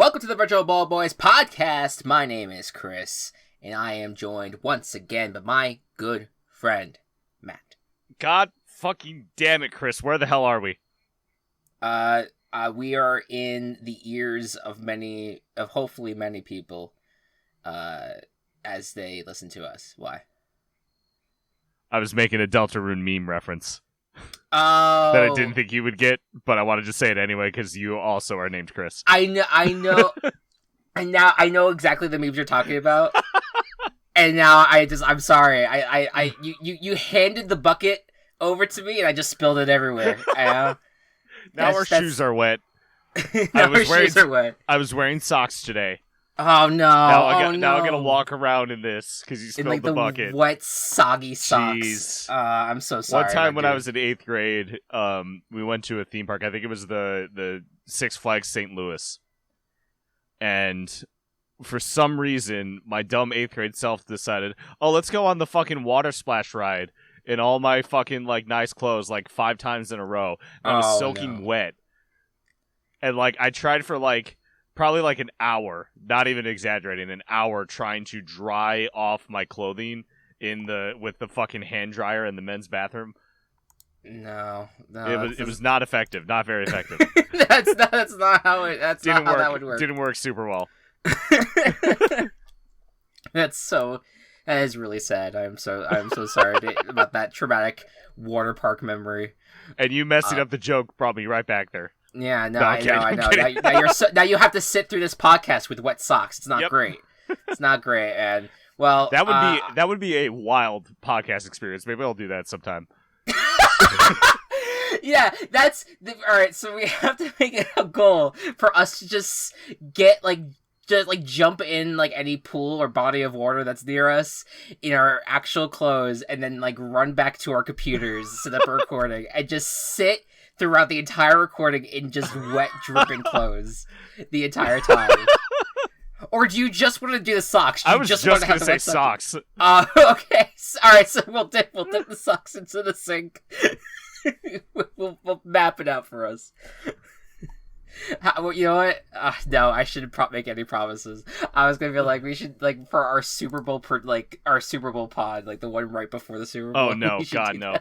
Welcome to the Virtual Ball Boys podcast. My name is Chris, and I am joined once again by my good friend, Matt. God fucking damn it, Chris. Where the hell are we? We are in the ears of hopefully many people, as they listen to us. Why? I was making a Deltarune meme reference. Oh. That I didn't think you would get, but I wanted to say it anyway because you also are named Chris. I know, and now I know exactly the memes you're talking about. And now I'm sorry. You handed the bucket over to me, and I just spilled it everywhere. Now our shoes are wet. Shoes are wet. I was wearing socks today. Oh no! Now I'm gonna walk around in this because you spilled the bucket. Wet, soggy socks. Jeez. I'm so sorry. One time when I was in 8th grade, we went to a theme park. I think it was the Six Flags St. Louis, and for some reason, my dumb 8th grade self decided, oh, let's go on the fucking water splash ride in all my fucking nice clothes 5 times in a row. And I was soaking wet, and I tried for probably an hour, not even exaggerating, an hour trying to dry off my clothing with the fucking hand dryer in the men's bathroom. No, it was not effective, not very effective. that's not how that would work. Didn't work super well. That is really sad. I'm so sorry about that traumatic water park memory. And you messing up the joke brought me right back there. Yeah, no, I know. Now you have to sit through this podcast with wet socks. It's not great. It's not great, and well, that would be a wild podcast experience. Maybe I'll do that sometime. Yeah, all right. So we have to make it a goal for us to just get jump in any pool or body of water that's near us in our actual clothes, and then run back to our computers, set up a recording, and just sit throughout the entire recording in just wet, dripping clothes the entire time. Or do you just want to do the socks? I was just going to say socks. Okay. All right, so we'll dip the socks into the sink. we'll map it out for us. You know what? No, I shouldn't make any promises. I was gonna be we should for our Super Bowl our Super Bowl pod, the one right before the Super Bowl. Oh no, God no.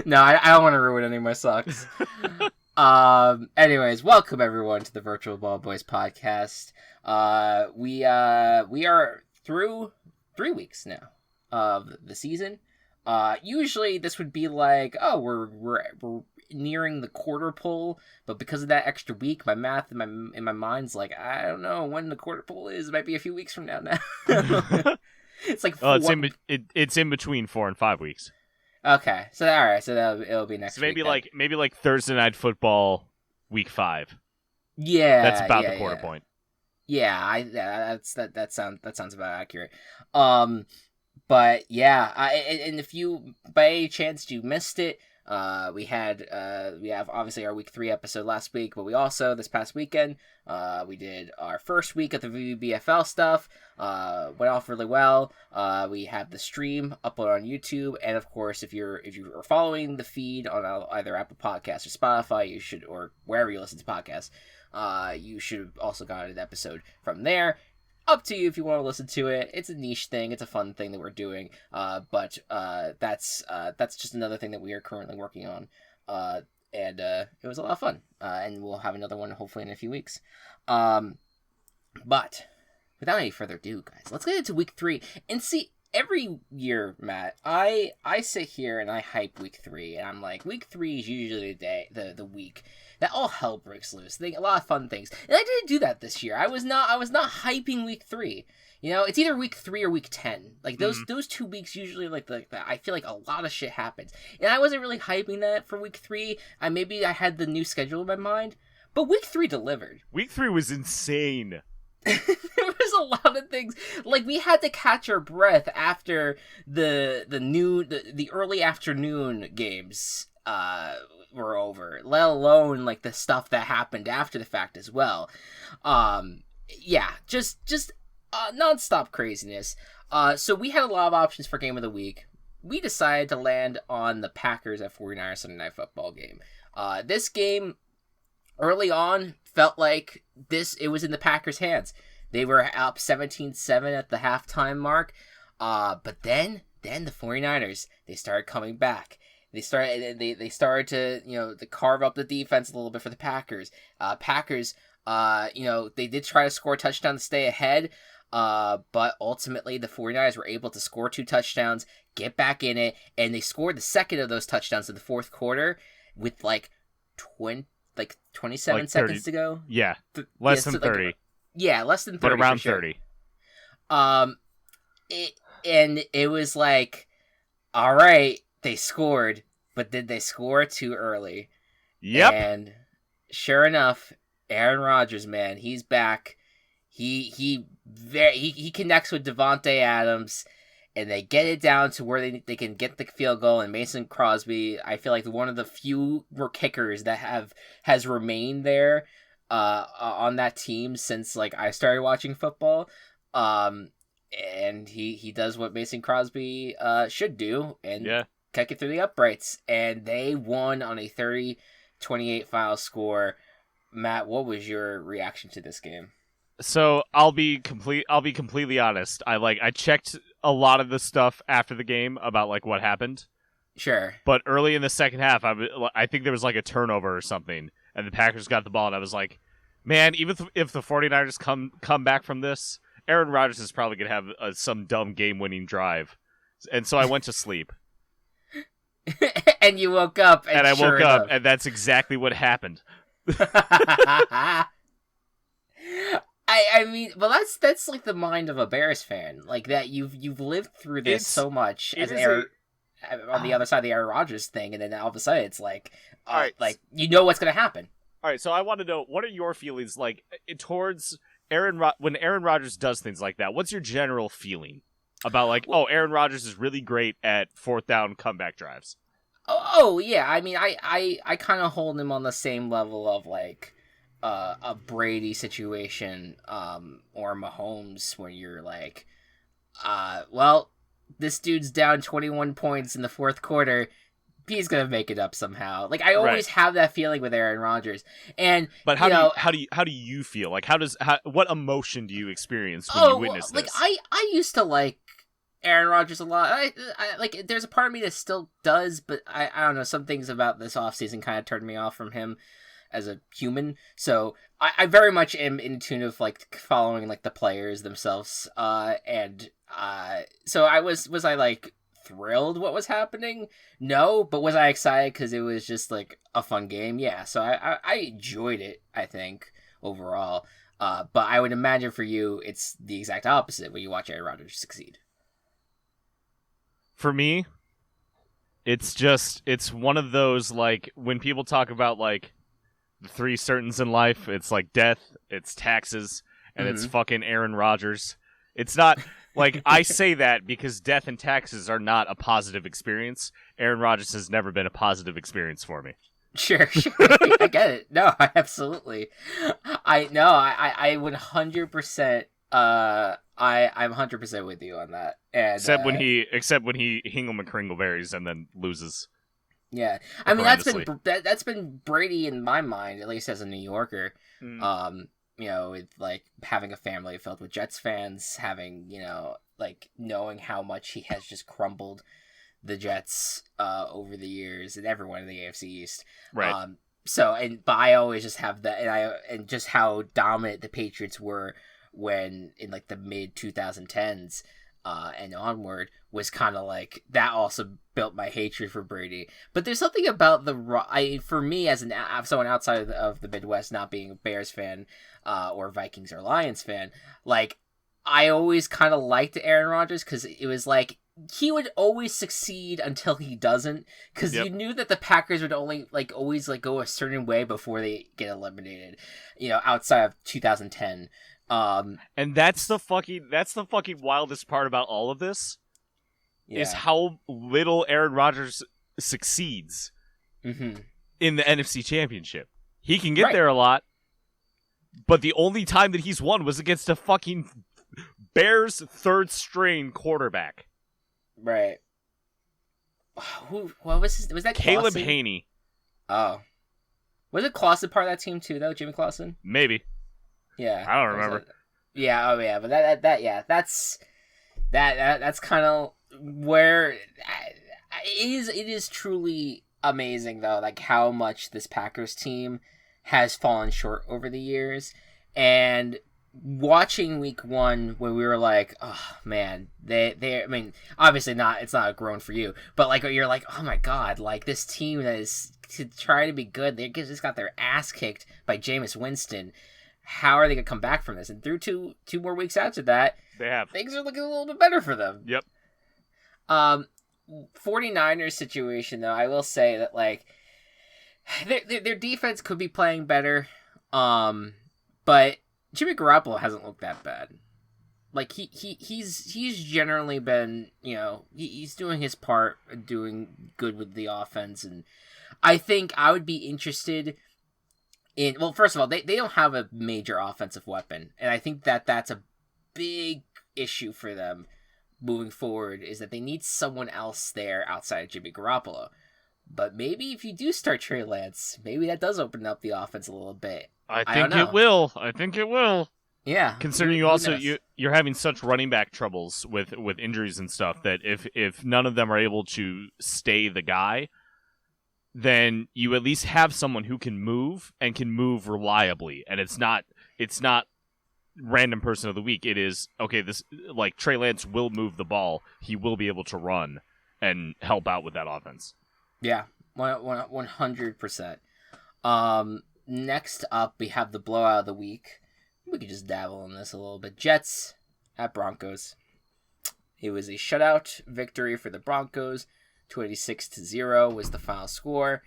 No, I don't want to ruin any of my socks. Anyways, welcome everyone to the Virtual Ball Boys podcast. We are through 3 weeks now of the season. Usually this would be we're nearing the quarter pull, but because of that extra week, my math in my mind's I don't know when the quarter pull is. It might be a few weeks from now. It's it's in between 4 and 5 weeks. Okay, so all right, so it'll be next. So maybe week, maybe Thursday Night Football, week 5. Yeah, that's about the quarter point. Yeah, that sounds about accurate. But yeah, and if you by any chance you missed it, we have obviously our week 3 episode last week, but we also this past weekend we did our first week of the VBFL stuff. Went off really well. We have the stream upload on YouTube, and of course, if you are following the feed on either Apple Podcasts or Spotify, you should, or wherever you listen to podcasts, you should have also got an episode from there. Up to you if you want to listen to it. It's a niche thing. It's a fun thing that we're doing. But that's just another thing that we are currently working on. And it was a lot of fun. And we'll have another one hopefully in a few weeks. But without any further ado, guys, let's get into week 3. And see, every year, Matt, I sit here and I hype week 3, and I'm week 3 is usually the week that all hell breaks loose. A lot of fun things, and I didn't do that this year. I was not hyping week 3. You know, it's either week 3 or week 10. Those 2 weeks usually I feel a lot of shit happens, and I wasn't really hyping that for week 3. Maybe I had the new schedule in my mind, but week 3 delivered. Week 3 was insane. There was a lot of things we had to catch our breath after the early afternoon games were over, let alone the stuff that happened after the fact as well. Yeah, just non-stop craziness. So we had a lot of options for game of the week. We decided to land on the Packers at 49ers Sunday Night Football game. This game early on felt like it was in the Packers' hands. They were up 17-7 at the halftime mark. But then the 49ers, they started coming back. They started to, to carve up the defense a little bit for the Packers. Packers, they did try to score a touchdown to stay ahead. But ultimately the 49ers were able to score 2 touchdowns, get back in it, and they scored the second of those touchdowns in the fourth quarter with 27 seconds to go. Yeah, less than 30. Less than 30. But around 30. It was like, all right, they scored, but did they score too early? Yep. And sure enough, Aaron Rodgers, man, he's back. He connects with Devontae Adams, and they get it down to where they can get the field goal. And Mason Crosby, I feel like one of the few kickers that has remained there on that team since I started watching football. And he does what Mason Crosby should do, and kick it through the uprights. And they won on a 30-28 final score. Matt, what was your reaction to this game? So I'll be completely honest. I checked a lot of the stuff after the game about what happened. Sure. But early in the second half, I think there was a turnover or something, and the Packers got the ball, and I was like, man, even if the 49ers come back from this, Aaron Rodgers is probably going to have some dumb game-winning drive. And so I went to sleep. And you woke up. And I woke up, and that's exactly what happened. I mean, well, that's the mind of a Bears fan, that you've lived through this so much as on the other side of the Aaron Rodgers thing, and then all of a sudden it's you know what's gonna happen. All right, so I want to know, what are your feelings towards when Aaron Rodgers does things like that? What's your general feeling about Aaron Rodgers is really great at fourth down comeback drives? Oh yeah, I mean, I kind of hold him on the same level of a Brady situation, or Mahomes, where you're well, this dude's down 21 points in the fourth quarter. He's gonna make it up somehow. I always have that feeling with Aaron Rodgers. But how do you feel? What emotion do you experience when you witness this? I used to like Aaron Rodgers a lot. I there's a part of me that still does, but I don't know, some things about this offseason kind of turned me off from him as a human. So I very much am in tune of following the players themselves. So was I thrilled what was happening? No, but was I excited because it was just a fun game? Yeah. So I enjoyed it, I think, overall. But I would imagine for you it's the exact opposite when you watch Aaron Rodgers succeed. For me, it's one of those when people talk about the 3 certains in life, it's death, it's taxes, and it's fucking Aaron Rodgers. It's not I say that because death and taxes are not a positive experience. Aaron Rodgers has never been a positive experience for me. Sure. I get it. No, absolutely. I 100%. I'm 100% with you on that. And except when he Hingle McCringleberries and then loses. Yeah, I mean that's been Brady in my mind, at least as a New Yorker. With having a family filled with Jets fans, having knowing how much he has just crumbled the Jets over the years, and everyone in the AFC East. Right. But I always just have that, and just how dominant the Patriots were when in the mid 2010s. And onward was kind of that also built my hatred for Brady. But there's something about for me as someone outside of the Midwest, not being a Bears fan, or Vikings or Lions fan, I always kind of liked Aaron Rodgers because it was he would always succeed until he doesn't, because you knew that the Packers would only always go a certain way before they get eliminated, outside of 2010. And that's the fucking wildest part about all of this, is how little Aaron Rodgers succeeds in the NFC Championship. He can get there a lot, but the only time that he's won was against a fucking Bears third string quarterback. Right. What was that? Caleb Haney. Oh. Was it Clausen part of that team too, though? Jimmy Clausen? Maybe. Yeah. I don't remember. Yeah, oh yeah, but that's kind of where it is truly amazing though, like how much this Packers team has fallen short over the years. And watching week 1 when we were like, oh man, they I mean, obviously not, it's not a groan for you, but like you're like, oh my god, like this team that is to try to be good, they just got their ass kicked by Jameis Winston. How are they gonna come back from this? And through two more weeks after that, things are looking a little bit better for them. Yep. 49ers situation though, I will say that like their defense could be playing better, but Jimmy Garoppolo hasn't looked that bad. Like he's generally been, you know, he's doing his part, doing good with the offense, and I think I would be interested in, well, first of all, they don't have a major offensive weapon, and I think that's a big issue for them moving forward, is that they need someone else there outside of Jimmy Garoppolo. But maybe if you do start Trey Lance, maybe that does open up the offense a little bit. I think it will. Yeah. Considering you're having such running back troubles with injuries and stuff, that if none of them are able to stay the guy, then you at least have someone who can move and can move reliably. And it's not random person of the week. It is, okay, this, like, Trey Lance will move the ball. He will be able to run and help out with that offense. Yeah, 100%. Next up, we have the blowout of the week. We could just dabble in this a little bit. Jets at Broncos. It was a shutout victory for the Broncos. 26-0 was the final score.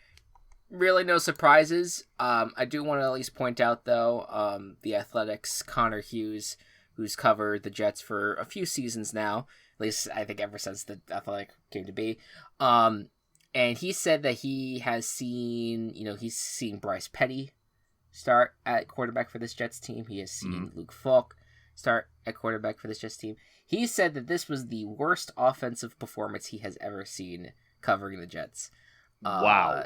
Really no surprises. I do want to at least point out, though, the Athletics' Connor Hughes, who's covered the Jets for a few seasons now, at least I think ever since the Athletic came to be. And he said that he's seen Bryce Petty start at quarterback for this Jets team. He has seen Luke Falk start at quarterback for this Jets team. He said that this was the worst offensive performance he has ever seen covering the Jets. Wow.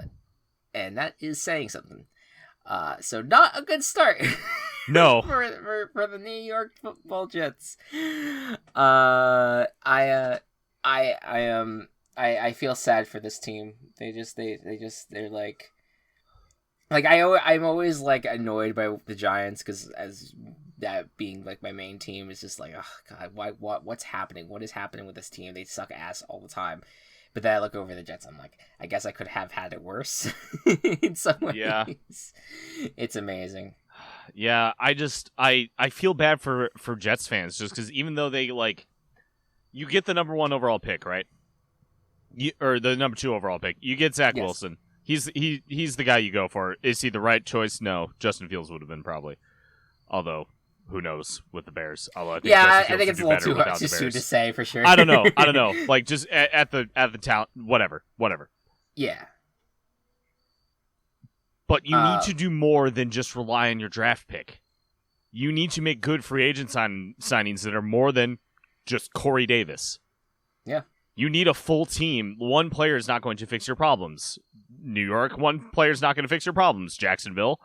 And that is saying something. So not a good start. No. for the New York Football Jets. I feel sad for this team. They're like I'm always like annoyed by the Giants, because as that being like my main team, is just like, oh god, what's happening? What is happening with this team? They suck ass all the time. But then I look over the Jets, I'm like, I guess I could have had it worse in some ways. Yeah. It's amazing. Yeah, I feel bad for Jets fans, just because even though they, like, you get the number 1 overall pick, right? Or the number 2 overall pick. You get Zach Wilson. He's the guy you go for. Is he the right choice? No. Justin Fields would have been, probably. Although, who knows with the Bears? Although I think it's a little too hard to say for sure. I don't know. Like, just at the talent, whatever. Yeah. But you need to do more than just rely on your draft pick. You need to make good free agent signings that are more than just Corey Davis. Yeah. You need a full team. One player is not going to fix your problems. New York, one player is not going to fix your problems. Jacksonville.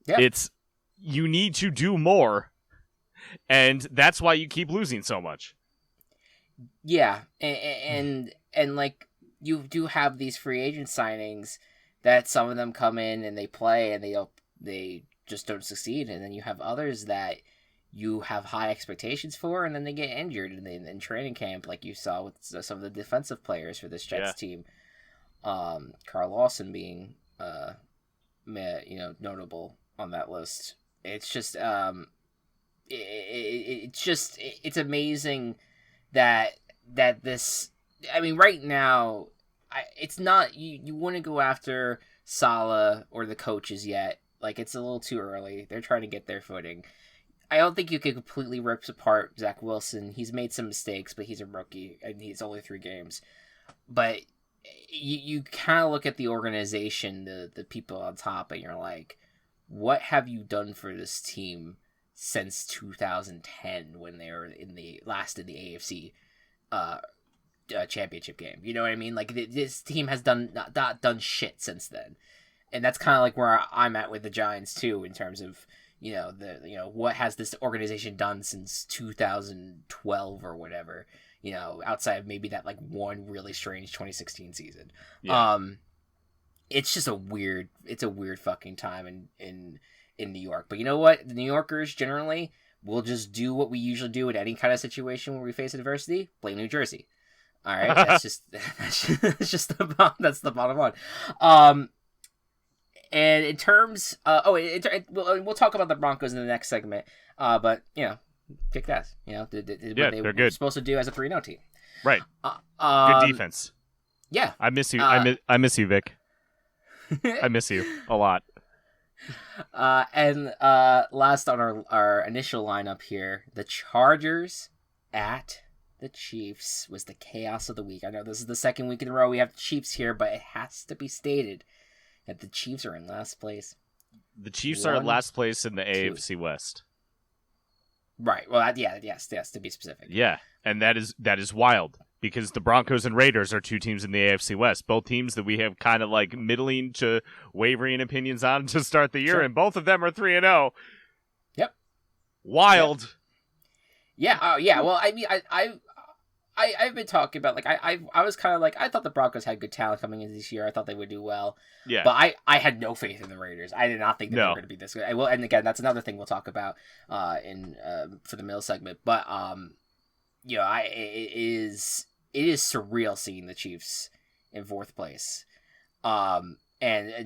Yeah. You need to do more, and that's why you keep losing so much. Yeah, and like, you do have these free agent signings that some of them come in and they play and they just don't succeed, and then you have others that you have high expectations for, and then they get injured in training camp, like you saw with some of the defensive players for this Jets team. Carl Lawson being notable on that list. It's just it's amazing that this, I mean, right now, it's not, you wouldn't go after Saleh or the coaches yet. Like, it's a little too early. They're trying to get their footing. I don't think you can completely rip apart Zach Wilson. He's made some mistakes, but he's a rookie, and he's only 3 games. But you kind of look at the organization, the people on top, and you're like, what have you done for this team since 2010, when they were in the AFC championship game? You know what I mean? Like, this team has not done shit since then. and that's kind of like where I'm at with the Giants too, in terms of what has this organization done since 2012 or whatever. Outside of maybe that like one really strange 2016 season. Yeah. It's just a weird fucking time in New York. But you know what? The New Yorkers generally will just do what we usually do in any kind of situation where we face adversity: blame New Jersey. All right, that's just that's the bottom line. And in terms, we'll talk about the Broncos in the next segment. But kick ass. What they were good. supposed to do as a 3-0 team. Right. Good defense. Yeah. I miss you. I miss you, Vic. I miss you a lot. And last on our initial lineup here, the Chargers at the Chiefs was the chaos of the week. I know this is the second week in a row we have the Chiefs here, but it has to be stated that the Chiefs are in last place. The Chiefs are in last place in the AFC West. Right. Well, yes, to be specific. Yeah, and that is wild because the Broncos and Raiders are two teams in the AFC West, both teams that we have kind of like middling to wavering opinions on to start the year, and both of them are 3-0. Yep. Wild. Yeah. Yeah. Well, I mean, I've been talking about, like, I was kind of like, I thought the Broncos had good talent coming into this year. I thought they would do well. Yeah. But I had no faith in the Raiders. I did not think that they were going to be this good. And again, that's another thing we'll talk about for the middle segment. But it is surreal seeing the Chiefs in fourth place. And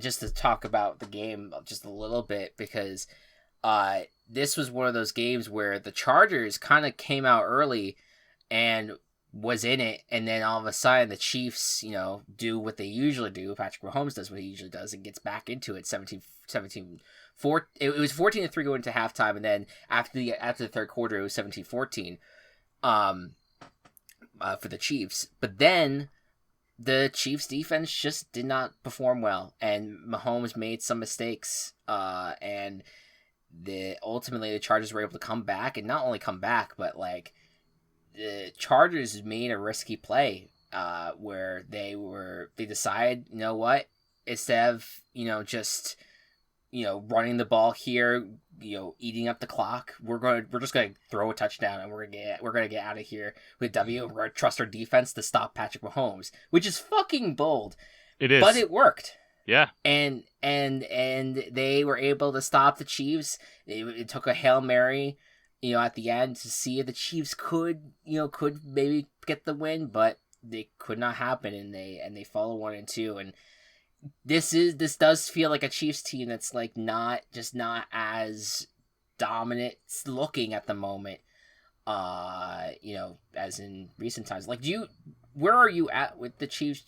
just to talk about the game just a little bit, because this was one of those games where the Chargers kind of came out early and was in it, and then all of a sudden the Chiefs, do what they usually do. Patrick Mahomes does what he usually does and gets back into it. 17-4. It was 14-3 going into halftime, and then after the third quarter, it was 17-14 for the Chiefs. But then the Chiefs defense just did not perform well, and Mahomes made some mistakes. And ultimately the Chargers were able to come back, and not only come back, but like, the Chargers made a risky play where they decided, you know what, instead of just running the ball here, eating up the clock, we're just gonna throw a touchdown and we're gonna get out of here with W. We're gonna trust our defense to stop Patrick Mahomes, which is fucking bold. It is, but it worked. Yeah, and they were able to stop the Chiefs. It took a Hail Mary, at the end to see if the Chiefs could maybe get the win, but they could not happen, and they fall 1-2. And this does feel like a Chiefs team that's like not as dominant looking at the moment, as in recent times. Like, where are you at with the Chiefs?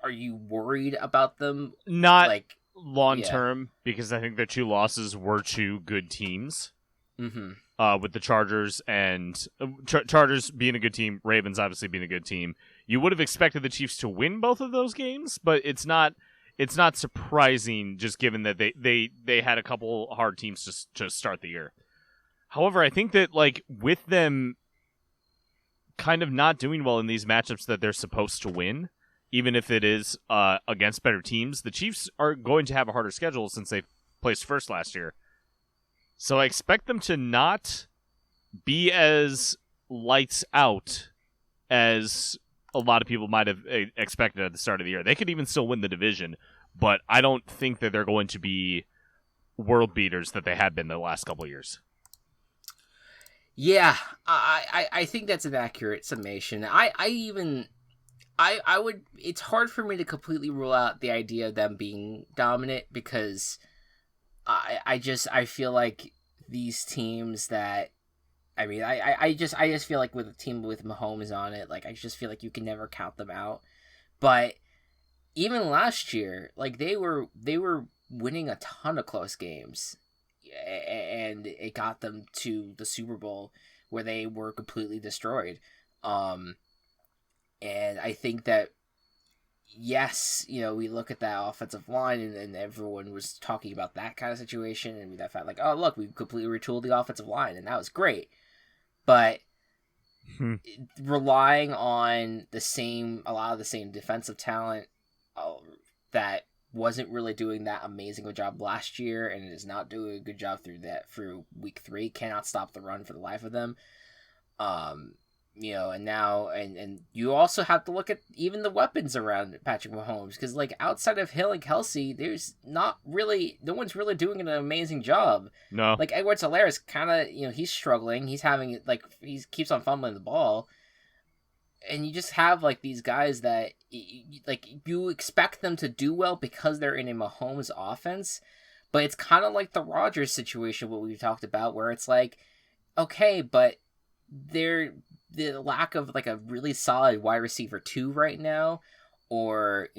Are you worried about them? Not like long term, because I think their two losses were to good teams. Mm-hmm. With the Chargers and Chargers being a good team, Ravens obviously being a good team. You would have expected the Chiefs to win both of those games, but it's not surprising, just given that they had a couple hard teams to start the year. However, I think that, like, with them kind of not doing well in these matchups that they're supposed to win, even if it is against better teams, the Chiefs are going to have a harder schedule since they placed first last year. So I expect them to not be as lights out as a lot of people might have expected at the start of the year. They could even still win the division, but I don't think that they're going to be world beaters that they have been the last couple of years. Yeah, I think that's an accurate summation. I would. It's hard for me to completely rule out the idea of them being dominant, because I feel like these teams that, I mean, I just feel like with a team with Mahomes on it, like, I just feel like you can never count them out. But even last year, like, they were winning a ton of close games, and it got them to the Super Bowl where they were completely destroyed. And I think that, yes, we look at that offensive line, and everyone was talking about that kind of situation, and that felt like, oh, look, we completely retooled the offensive line, and that was great. But relying on a lot of the same defensive talent that wasn't really doing that amazing of a job last year, and is not doing a good job through week 3. Cannot stop the run for the life of them. And now and you also have to look at even the weapons around Patrick Mahomes, because like outside of Hill and Kelsey, there's no one's really doing an amazing job. No, like Edwards-Helaire is kind of he's struggling. He's having he keeps on fumbling the ball, and you just have like these guys that you expect them to do well because they're in a Mahomes offense, but it's kind of like the Rodgers situation, what we've talked about, where it's like, okay, but the lack of like a really solid wide receiver 2 right now, or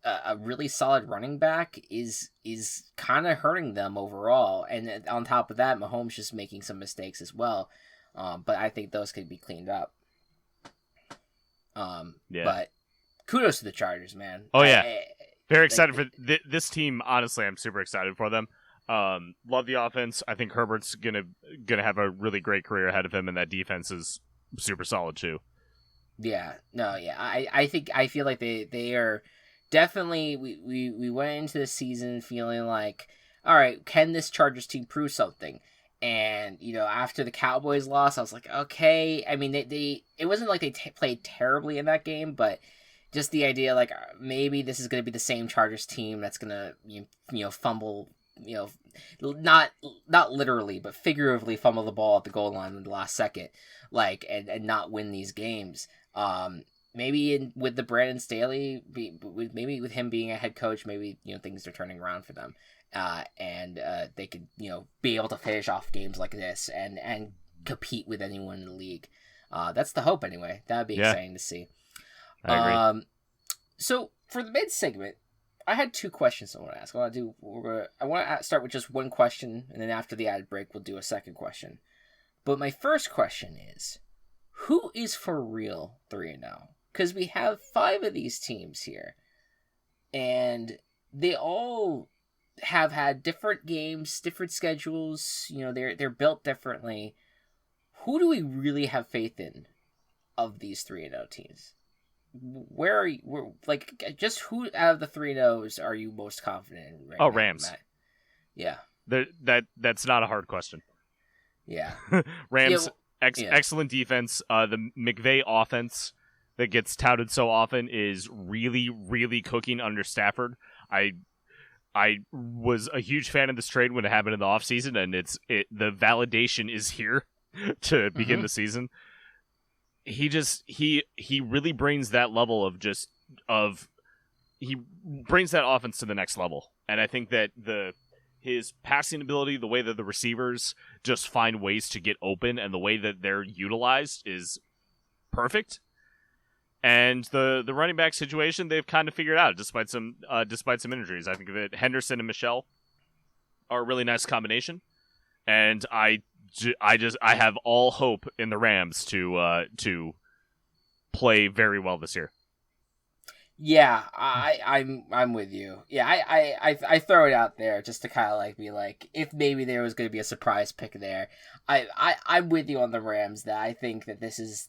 a really solid running back is kind of hurting them overall. And on top of that, Mahomes just making some mistakes as well. But I think those could be cleaned up. But kudos to the Chargers, man. Oh yeah, very excited for this team. Honestly, I'm super excited for them. Love the offense. I think Herbert's gonna have a really great career ahead of him, and that defense is super solid too. I feel like they are definitely. We went into the season feeling like, all right, can this Chargers team prove something? And after the Cowboys loss, I was like, okay. I mean, it wasn't like they played terribly in that game, but just the idea like maybe this is going to be the same Chargers team that's going to fumble. Not literally, but figuratively fumble the ball at the goal line in the last second, and not win these games. Maybe with the Brandon Staley, maybe with him being a head coach, maybe things are turning around for them, and they could be able to finish off games like this and compete with anyone in the league. That's the hope anyway. That would be exciting to see. I agree. So for the mid segment, I had 2 questions I want to ask. I want to start with just one question, and then after the ad break, we'll do a second question. But my first question is, who is for real 3-0? Because we have 5 of these teams here, and they all have had different games, different schedules. They're built differently. Who do we really have faith in of these 3-0 teams? Where are you? Just who out of the 3-0s are you most confident in right now, Rams. Matt? Yeah. That's not a hard question. Yeah. Rams, excellent defense. The McVay offense that gets touted so often is really, really cooking under Stafford. I was a huge fan of this trade when it happened in the offseason, and the validation is here to begin the season. He really brings that level he brings that offense to the next level. And I think that his passing ability, the way that the receivers just find ways to get open, and the way that they're utilized is perfect. And the running back situation, they've kind of figured out despite some injuries. I think that Henderson and Michelle are a really nice combination, and I have all hope in the Rams to play very well this year. Yeah, I'm with you. Yeah, I throw it out there just to kind of be like, if maybe there was going to be a surprise pick there. I'm with you on the Rams, that I think that this is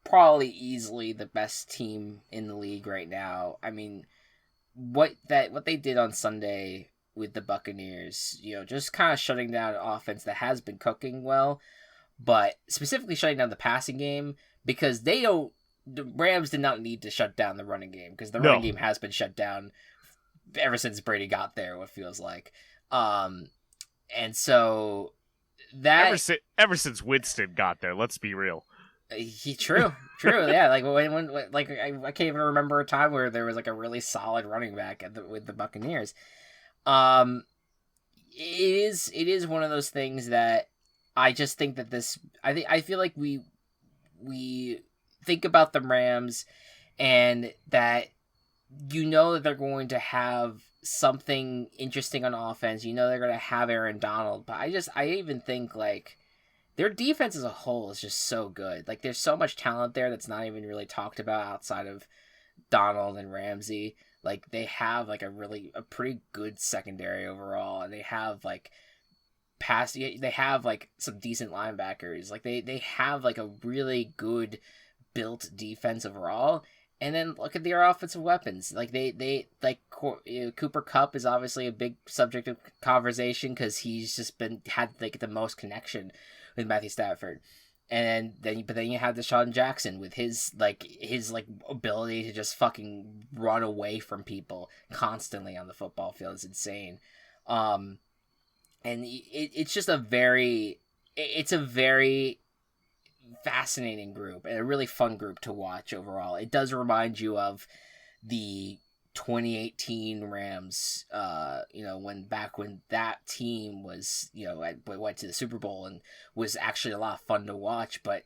probably easily the best team in the league right now. I mean, what they did on Sunday with the Buccaneers, just kind of shutting down an offense that has been cooking well, but specifically shutting down the passing game, because the Rams did not need to shut down the running game, because the running game has been shut down ever since Brady got there, what feels like. And so that ever since Winston got there, let's be real. True, yeah. Like when I can't even remember a time where there was like a really solid running back with the Buccaneers. It is one of those things that I just think that I feel like we think about the Rams, and that that they're going to have something interesting on offense. They're going to have Aaron Donald, but I even think their defense as a whole is just so good. Like, there's so much talent there that's not even really talked about outside of Donald and Ramsey. Like, they have a pretty good secondary overall, and they have they have some decent linebackers. Like, they have a really good built defense overall, And then look at their offensive weapons. Like they Cooper Kupp is obviously a big subject of conversation because he's just had like the most connection with Matthew Stafford. And then you have Deshaun Jackson with his ability to just fucking run away from people constantly on the football field is insane. And it's just a very fascinating group and a really fun group to watch overall. It does remind you of the 2018 Rams, when that team was, went to the Super Bowl and was actually a lot of fun to watch. But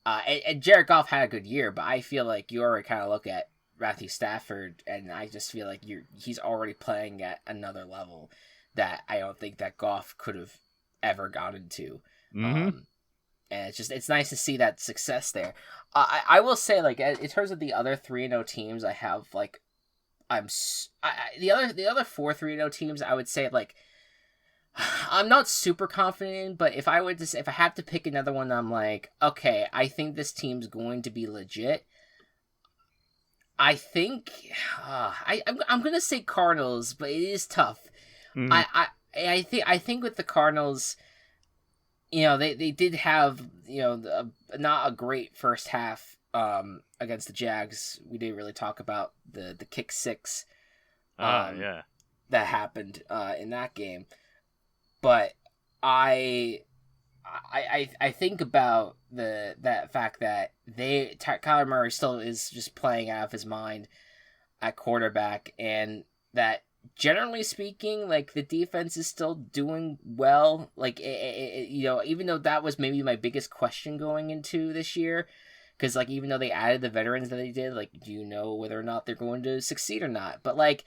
and Jared Goff had a good year, but I feel like you already kind of look at Matthew Stafford, and I just feel like he's already playing at another level that I don't think that Goff could have ever gotten to. Mm-hmm. And it's nice to see that success there. I will say, like, in terms of the other 3-0 teams, I have like, the other 4 3-0 teams, I would say, like, I'm not super confident in, but if I had to pick another one, I'm like, okay, I think this team's going to be legit. I think I'm gonna say Cardinals, but it is tough. Mm-hmm. I think with the Cardinals, they did have, not a great first half against the Jags. We didn't really talk about the kick six that happened in that game. But I think about that fact that Kyler Murray still is just playing out of his mind at quarterback, and that generally speaking, like, the defense is still doing well. Like, even though that was maybe my biggest question going into this year, because, like, even though they added the veterans that they did, like, do you know whether or not they're going to succeed or not? But, like,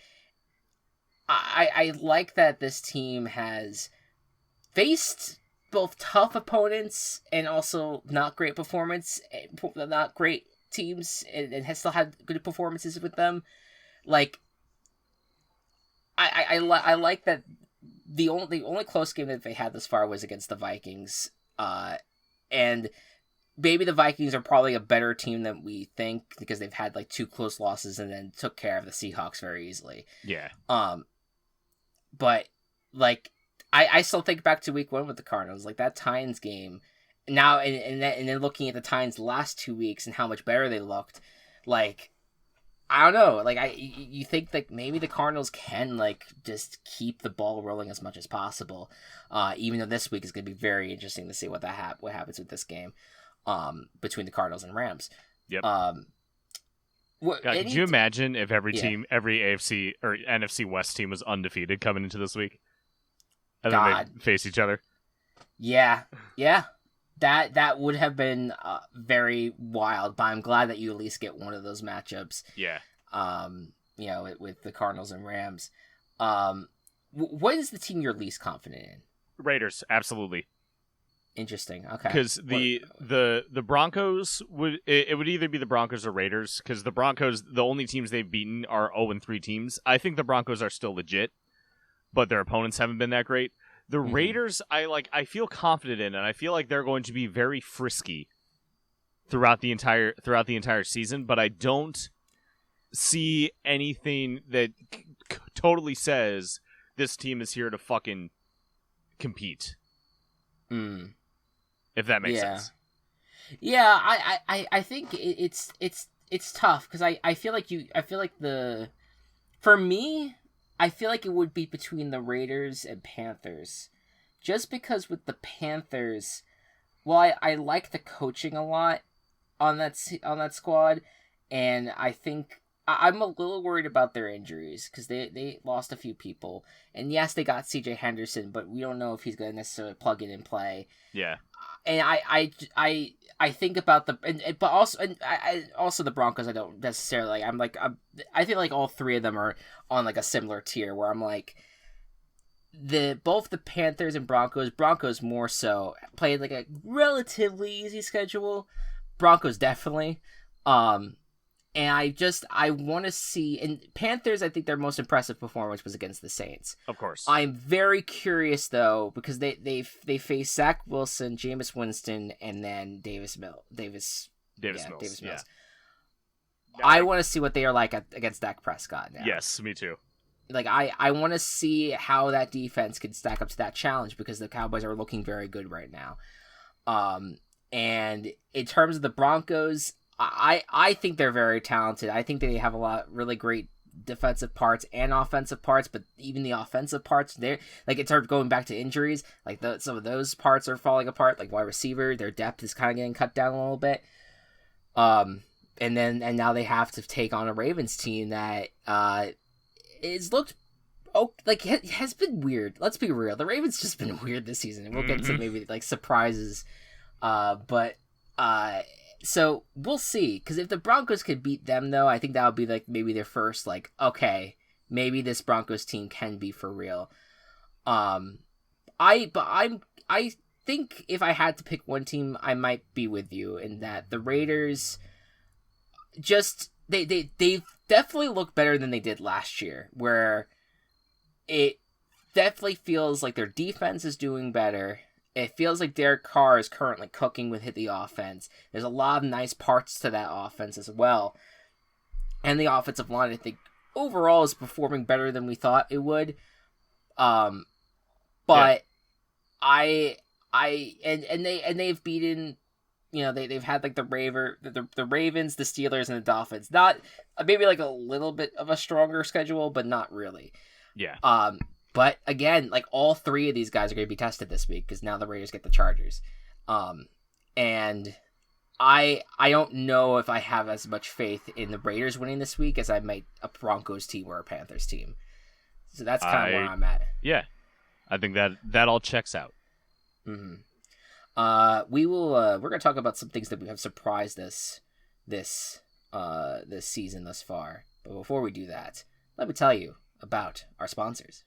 I like that this team has faced both tough opponents and also not great teams, and has still had good performances with them. Like, I like that the only close game that they had this far was against the Vikings, and maybe the Vikings are probably a better team than we think because they've had like 2 close losses and then took care of the Seahawks very easily. Yeah. But like I still think back to week 1 with the Cardinals, like that Titans game. Now and then looking at the Titans last 2 weeks and how much better they looked, like, I don't know. Like, you think that maybe the Cardinals can, like, just keep the ball rolling as much as possible. Even though this week is going to be very interesting to see what happens with this game, between the Cardinals and Rams. Yep. God, could you imagine if every team, every AFC or NFC West team was undefeated coming into this week, and then they face each other? Yeah. That would have been very wild, but I'm glad that you at least get one of those matchups. Yeah. With the Cardinals and Rams. What is the team you're least confident in? Raiders, absolutely. Interesting. Okay. Because the Broncos would either be the Broncos or Raiders. Because the Broncos, the only teams they've beaten are 0-3 teams. I think the Broncos are still legit, but their opponents haven't been that great. The Raiders, I feel confident in, and I feel like they're going to be very frisky throughout the entire season. But I don't see anything that totally says this team is here to fucking compete. If that makes sense. Yeah, I think it's tough because I feel like for me, I feel like it would be between the Raiders and Panthers. Just because with the Panthers, well, I like the coaching a lot on that squad, and I think I'm a little worried about their injuries because they lost a few people. And yes, they got C.J. Henderson, but we don't know if he's going to necessarily plug in and play. Yeah. And I think about but also the Broncos. I don't necessarily. I feel like all 3 of them are on like a similar tier where I'm like, both the Panthers and Broncos more so played like a relatively easy schedule. Broncos definitely. And I want to see, and Panthers, I think their most impressive performance was against the Saints. Of course. I'm very curious, though, because they face Zach Wilson, Jameis Winston, and then Davis Mills. Yeah. I want to see what they are like against Dak Prescott now. Yes, me too. Like, I want to see how that defense can stack up to that challenge, because the Cowboys are looking very good right now. And in terms of the Broncos, I think they're very talented. I think they have a lot really great defensive parts and offensive parts, but even the offensive parts, they're like, it started going back to injuries. Like, some of those parts are falling apart. Like wide receiver, their depth is kind of getting cut down a little bit. And now they have to take on a Ravens team that is looked has been weird. Let's be real. The Ravens just been weird this season, and we'll get to maybe like surprises. So we'll see. Because if the Broncos could beat them, though, I think that would be like maybe their first like, okay, maybe this Broncos team can be for real. I think if I had to pick one team, I might be with you in that the Raiders just they definitely look better than they did last year, where it definitely feels like their defense is doing better. It feels like Derek Carr is currently cooking with the offense. There's a lot of nice parts to that offense as well. And the offensive line, I think, overall is performing better than we thought it would. But they've beaten, they've had like the Ravens, the Steelers, and the Dolphins. Not maybe like a little bit of a stronger schedule, but not really. Yeah. But again, like all three of these guys are going to be tested this week because now the Raiders get the Chargers. And I don't know if I have as much faith in the Raiders winning this week as I might a Broncos team or a Panthers team. So that's kind of where I'm at. Yeah. I think that all checks out. Mm-hmm. We're going to talk about some things that we have surprised us this season thus far. But before we do that, let me tell you about our sponsors.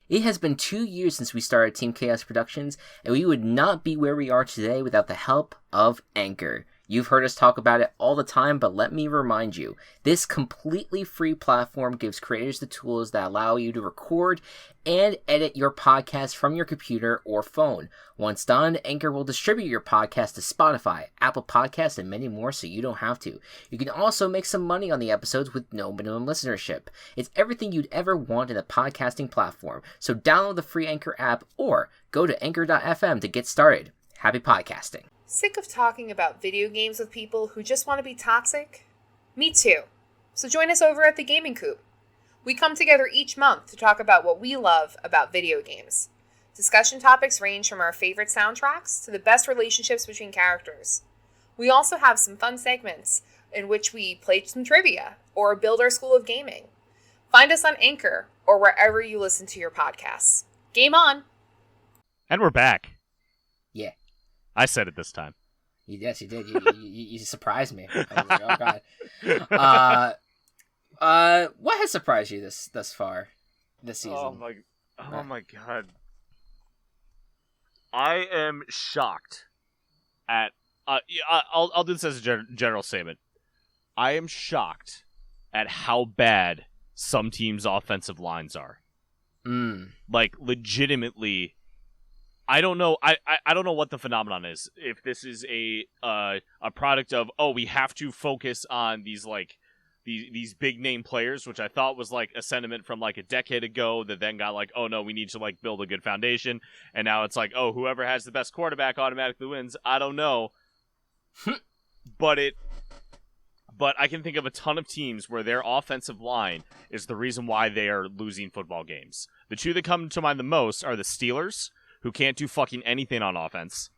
It has been 2 years since we started Team Chaos Productions, and we would not be where we are today without the help of Anchor. You've heard us talk about it all the time, but let me remind you, this completely free platform gives creators the tools that allow you to record and edit your podcast from your computer or phone. Once done, Anchor will distribute your podcast to Spotify, Apple Podcasts, and many more so you don't have to. You can also make some money on the episodes with no minimum listenership. It's everything you'd ever want in a podcasting platform, so download the free Anchor app or go to anchor.fm to get started. Happy podcasting. Sick of talking about video games with people who just want to be toxic? Me too. So join us over at the Gaming Coop. We come together each month to talk about what we love about video games. Discussion topics range from our favorite soundtracks to the best relationships between characters. We also have some fun segments in which we play some trivia or build our school of gaming. Find us on Anchor or wherever you listen to your podcasts. Game on! And we're back. Yeah. I said it this time. Yes, you did. You surprised me. I was like, oh god. What has surprised you thus far this season? Oh my god. I am shocked at. I'll do this as a general statement. I am shocked at how bad some teams' offensive lines are. Like, legitimately. I don't know. I don't know what the phenomenon is. If this is a product of, we have to focus on these like these big name players, which I thought was like a sentiment from like a decade ago that then got like, oh no, we need to like build a good foundation, and now it's like, oh, whoever has the best quarterback automatically wins. I don't know, but I can think of a ton of teams where their offensive line is the reason why they are losing football games. The two that come to mind the most are the Steelers, who can't do fucking anything on offense,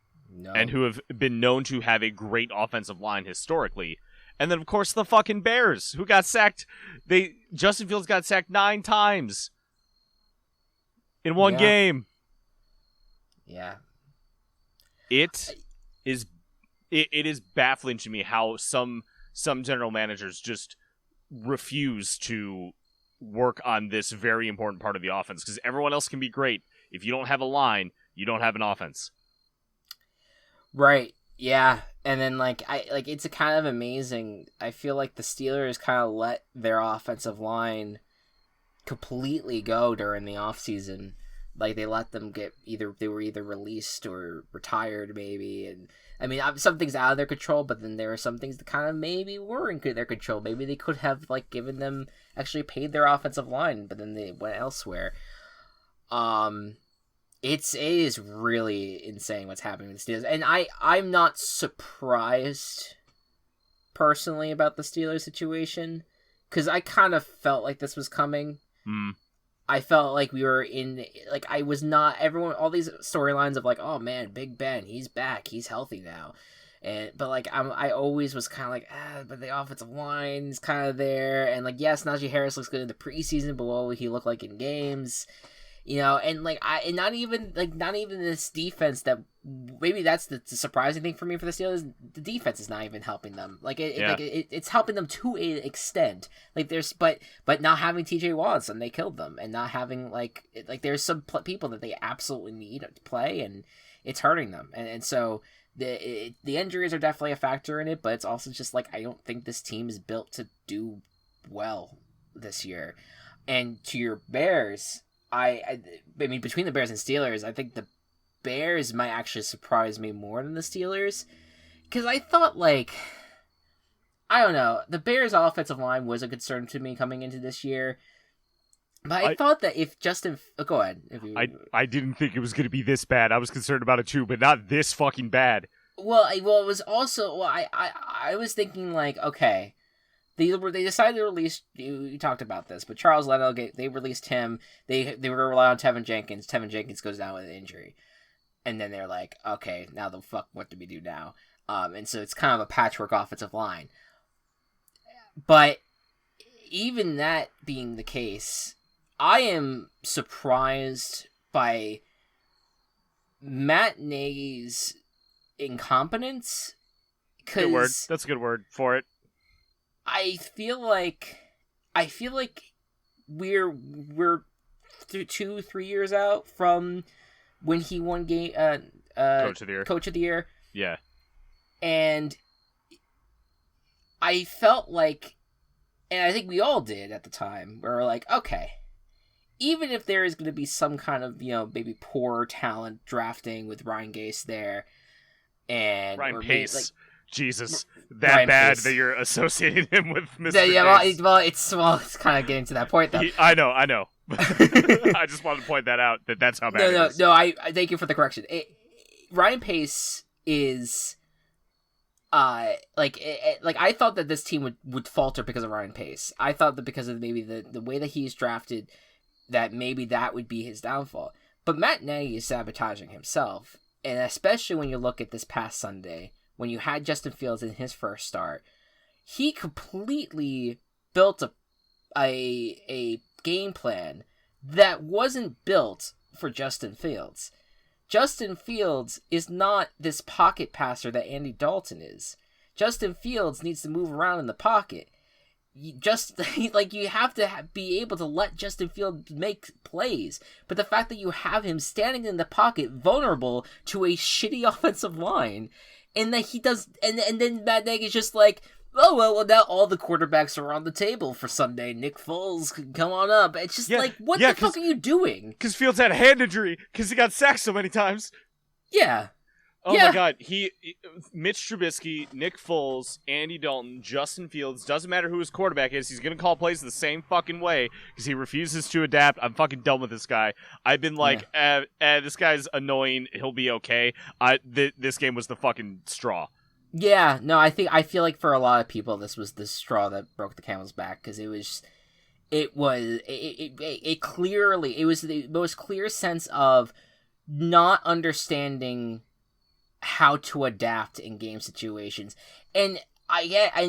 and who have been known to have a great offensive line historically. And then, of course, the fucking Bears, who got sacked. Justin Fields got sacked 9 times in one game. Yeah. It is baffling to me how some general managers just refuse to work on this very important part of the offense, because everyone else can be great. If you don't have a line, you don't have an offense. Right. Yeah. And then it's a kind of amazing. I feel like the Steelers kind of let their offensive line completely go during the offseason. Like they let them get they were either released or retired maybe, and I mean some things out of their control, but then there are some things that kind of maybe were in their control. Maybe they could have like given them actually paid their offensive line, but then they went elsewhere. It is really insane what's happening with the Steelers, and I'm not surprised personally about the Steelers situation, because I kind of felt like this was coming. I felt like we were in, like, I was not, everyone, all these storylines of like, oh man, Big Ben, he's back, he's healthy now. But like, I always was kind of like, but the offensive line's kind of there. And like, yes, Najee Harris looks good in the preseason, but what will he look like in games? You know, and like, not even this defense that, maybe that's the surprising thing for me for the Steelers. The defense is not even helping them. It's helping them to an extent. Like but not having T.J. Watt, and they killed them, and not having like there's some people that they absolutely need to play, and it's hurting them. And so the injuries are definitely a factor in it, but it's also just like I don't think this team is built to do well this year. And to your Bears, I mean, between the Bears and Steelers, I think the Bears might actually surprise me more than the Steelers, because I thought, like, I don't know, the Bears' offensive line was a concern to me coming into this year, but I thought that if Justin... Oh, go ahead. I didn't think it was going to be this bad. I was concerned about it too, but not this fucking bad. Well, it was also... Well, I was thinking, like, okay... They decided to release. You talked about this, but Charles Leno, they released him. They were going to rely on Tevin Jenkins. Tevin Jenkins goes down with an injury, and then they're like, okay, now the fuck, what do we do now? And so it's kind of a patchwork offensive line. But even that being the case, I am surprised by Matt Nagy's incompetence. Good word. That's a good word for it. I feel like we're 2-3 years out from when he won Coach of the Year. Yeah. And I felt like, and I think we all did at the time, we were like, okay, even if there is going to be some kind of, maybe poor talent drafting with Ryan Gase there, and Ryan Pace. Jesus, that Ryan bad Pace. That you're associating him with Mr. Yeah, it's kind of getting to that point, though. I know. I just wanted to point that out, that's how bad it is. No, I thank you for the correction. Ryan Pace is, I thought that this team would falter because of Ryan Pace. I thought that because of maybe the way that he's drafted, that maybe that would be his downfall. But Matt Nagy is sabotaging himself, and especially when you look at this past Sunday, when you had Justin Fields in his first start, he completely built a game plan that wasn't built for Justin Fields. Justin Fields is not this pocket passer that Andy Dalton is. Justin Fields needs to move around in the pocket. You have to be able to let Justin Fields make plays. But the fact that you have him standing in the pocket, vulnerable to a shitty offensive line, and that he does, and then Matt Nagy's just like, oh well, now all the quarterbacks are on the table for Sunday. Nick Foles can come on up. It's just what the fuck are you doing? Because Fields had a hand injury because he got sacked so many times. Yeah. Oh my God, Mitch Trubisky, Nick Foles, Andy Dalton, Justin Fields, doesn't matter who his quarterback is, he's going to call plays the same fucking way because he refuses to adapt. I'm fucking done with this guy. I've been like, this guy's annoying, he'll be okay. This game was the fucking straw. Yeah, no, I feel like for a lot of people, this was the straw that broke the camel's back, because it was the most clear sense of not understanding how to adapt in game situations. And